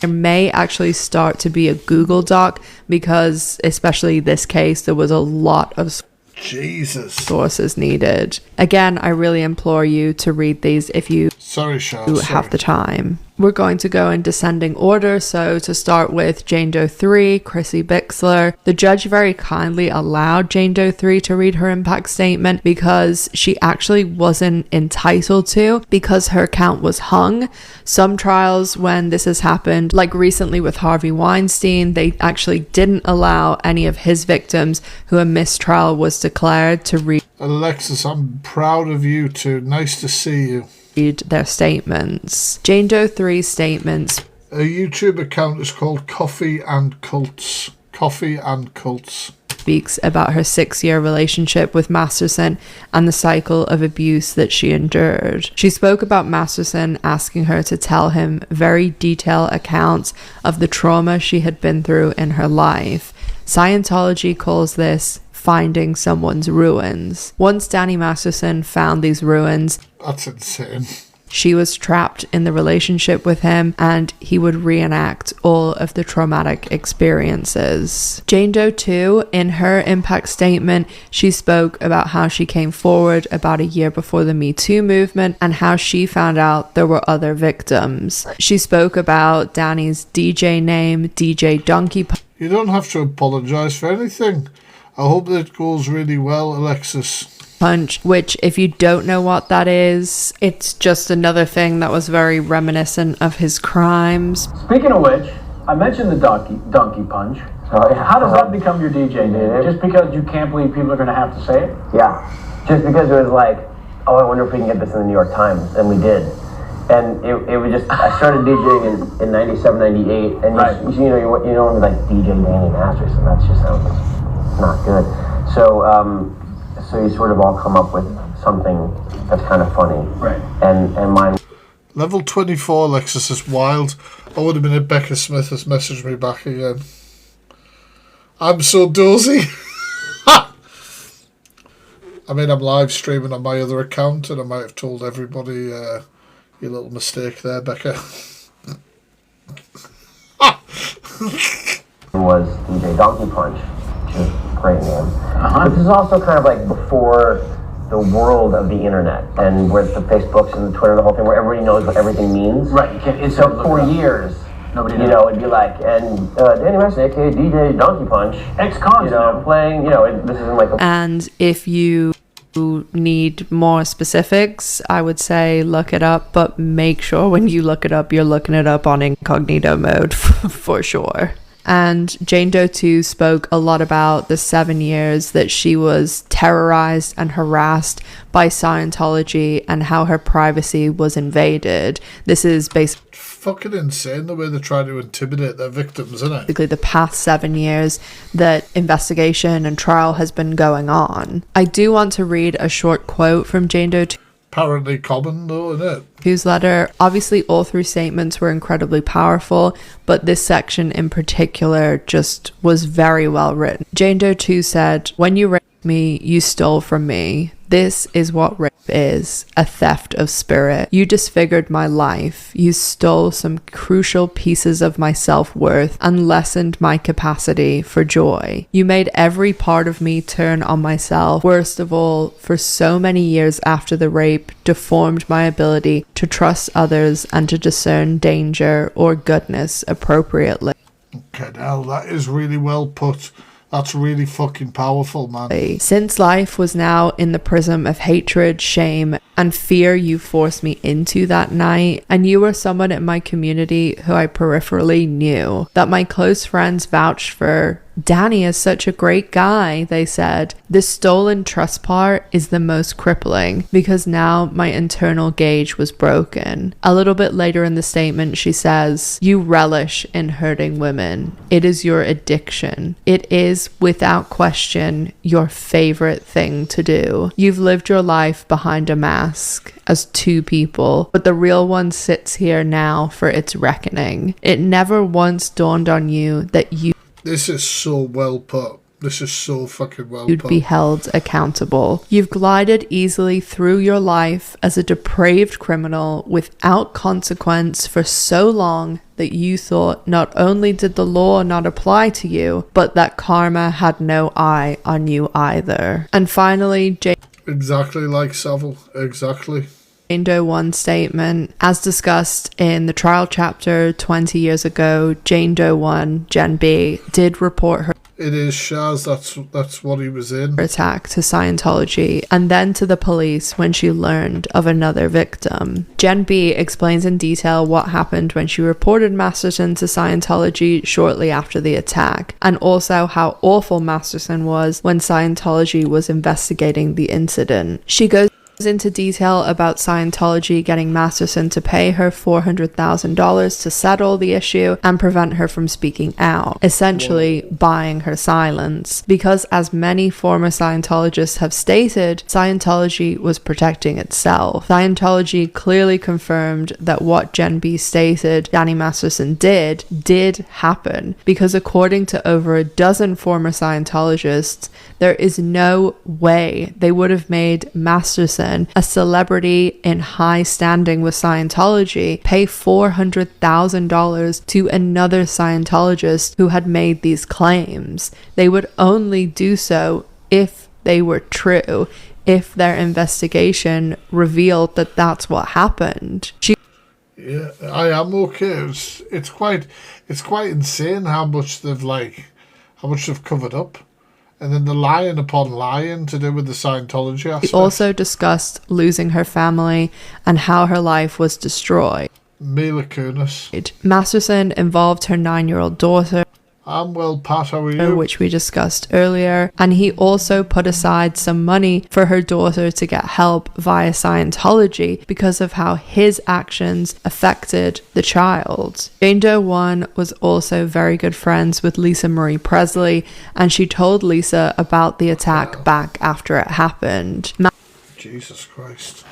There may actually start to be a Google Doc, because, especially this case, there was a lot of... Jesus. Sources needed. Again, I really implore you to read these if you have the time. We're going to go in descending order. So to start with Jane Doe 3, Chrissy Bixler. The judge very kindly allowed Jane Doe 3 to read her impact statement because she actually wasn't entitled to, because her account was hung. Some trials when this has happened, like recently with Harvey Weinstein, they actually didn't allow any of his victims who a mistrial was declared to read. Alexis, I'm proud of you too. Nice to see you. Their statements. Jane Doe 3 statements. A YouTube account is called Coffee and Cults. Coffee and Cults. Speaks about her 6-year relationship with Masterson and the cycle of abuse that she endured. She spoke about Masterson asking her to tell him very detailed accounts of the trauma she had been through in her life. Scientology calls this finding someone's ruins. Once Danny Masterson found these ruins, that's insane. She was trapped in the relationship with him, and he would reenact all of the traumatic experiences. Jane Doe 2, in her impact statement, she spoke about how she came forward about a year before the Me Too movement and how she found out there were other victims. She spoke about Danny's DJ name, DJ Donkey Punch. You don't have to apologize for anything. I hope that goes really well, Alexis. Punch, which if you don't know what that is, it's just another thing that was very reminiscent of his crimes. Speaking of which, I mentioned the donkey punch. Oh, yeah. How does that become your DJ name? Just because you can't believe people are going to have to say it? Yeah, just because it was like, oh, I wonder if we can get this in the New York Times, and we did. And it was just, I started DJing in 97, 98, and right. you know, like DJ Danny Masterson, that just sounds not good. So you sort of all come up with something that's kind of funny. Right. And mine. Level 24, Alexis, is wild. I would have been if Becca Smith has messaged me back again. I'm so dozy. I mean, I'm live streaming on my other account, and I might have told everybody your little mistake there, Becca. Was DJ Donkey Punch, which is a great name. But this is also kind of like before the world of the internet, and with the Facebooks and the Twitter, the whole thing, where everybody knows what everything means. Right. You can't. So for years, nobody knows. You know, it'd be like, and Danny Masterson, aka DJ Donkey Punch, ex-con, you know, playing. You know, this isn't like. And if you need more specifics, I would say look it up, but make sure when you look it up, you're looking it up on incognito mode for sure. And Jane Doe 2 spoke a lot about the 7 years that she was terrorized and harassed by Scientology and how her privacy was invaded. This is basically fucking insane the way they try to intimidate their victims, isn't it? Basically the past 7 years that investigation and trial has been going on. I do want to read a short quote from Jane Doe 2. Apparently common though, isn't it? Whose letter, obviously all three statements were incredibly powerful, but this section in particular just was very well written. Jane Doe 2 said, "When you raped me, you stole from me. This is what rape is, a theft of spirit. You disfigured my life. You stole some crucial pieces of my self-worth and lessened my capacity for joy. You made every part of me turn on myself. Worst of all, for so many years after the rape, deformed my ability to trust others and to discern danger or goodness appropriately." Okay, now that is really well put. That's really fucking powerful, man. Since life was now in the prism of hatred, shame, and fear, you forced me into that night, and you were someone in my community who I peripherally knew, that my close friends vouched for. "Danny is such a great guy," they said. This stolen trust part is the most crippling because now my internal gauge was broken. A little bit later in the statement, she says, "You relish in hurting women. It is your addiction. It is, without question, your favorite thing to do. You've lived your life behind a mask as two people, but the real one sits here now for its reckoning. It never once dawned on you that This is so well put. This is so fucking well you'd put. be held accountable. You've glided easily through your life as a depraved criminal without consequence for so long that you thought not only did the law not apply to you, but that karma had no eye on you either." And finally, Exactly like Savile. Exactly. Jane Doe 1 statement. As discussed in the trial chapter 20 years ago, Jane Doe 1, Gen B, did report her It is Shaz, that's what he was in. attack to Scientology and then to the police when she learned of another victim. Gen B explains in detail what happened when she reported Masterson to Scientology shortly after the attack, and also how awful Masterson was when Scientology was investigating the incident. She goes into detail about Scientology getting Masterson to pay her $400,000 to settle the issue and prevent her from speaking out, essentially buying her silence. Because as many former Scientologists have stated, Scientology was protecting itself. Scientology clearly confirmed that what Gen B stated Danny Masterson did happen, because according to over a dozen former Scientologists, there is no way they would have made Masterson, a celebrity in high standing with Scientology, pay $400,000 to another Scientologist who had made these claims. They would only do so if they were true, if their investigation revealed that that's what happened. Yeah, I am okay. It's quite insane how much they've covered up. And then the lying upon lying to do with the Scientology aspect. She also discussed losing her family and how her life was destroyed. Mila Kunis. Masterson involved her 9-year-old daughter. I'm well, Pat, how are you? Which we discussed earlier. And he also put aside some money for her daughter to get help via Scientology because of how his actions affected the child. Jane Doe 1 was also very good friends with Lisa Marie Presley, and she told Lisa about the attack back after it happened. Jesus Christ.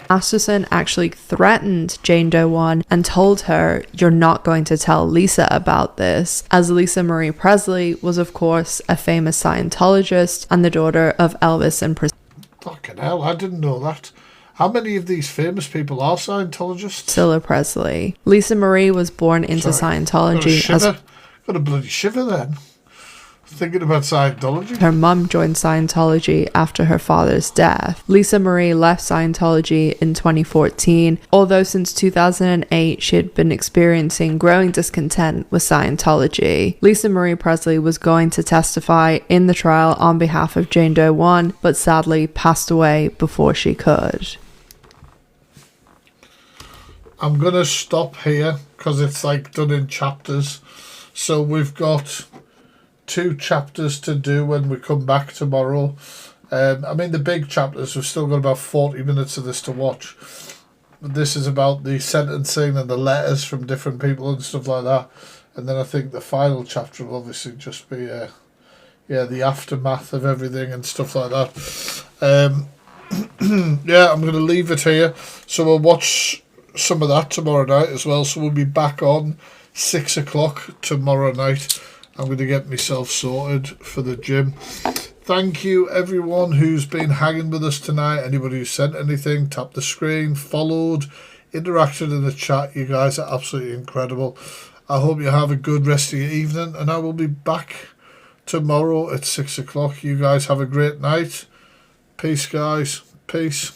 Masterson actually threatened Jane Doe 1 and told her, "You're not going to tell Lisa about this," as Lisa Marie Presley was of course a famous Scientologist and the daughter of Elvis and Priscilla. Fucking hell, I didn't know that. How many of these famous people are Scientologists? Priscilla Presley. Lisa Marie was born into Scientology Got a bloody shiver then. Thinking about Scientology. Her mum joined Scientology after her father's death. Lisa Marie left Scientology in 2014, although since 2008 she had been experiencing growing discontent with Scientology. Lisa Marie Presley was going to testify in the trial on behalf of Jane Doe 1, but sadly passed away before she could. I'm going to stop here because it's done in chapters. So we've got 2 chapters to do when we come back tomorrow. The big chapters, we've still got about 40 minutes of this to watch. But this is about the sentencing and the letters from different people and stuff like that. And then I think the final chapter will obviously just be the aftermath of everything and stuff like that. I'm going to leave it here. So we'll watch some of that tomorrow night as well. So we'll be back on 6 o'clock tomorrow night. I'm going to get myself sorted for the gym. Thank you everyone who's been hanging with us tonight. Anybody who sent anything, tapped the screen, followed, interacted in the chat. You guys are absolutely incredible. I hope you have a good rest of your evening, and I will be back tomorrow at 6 o'clock. You guys have a great night. Peace, guys. Peace.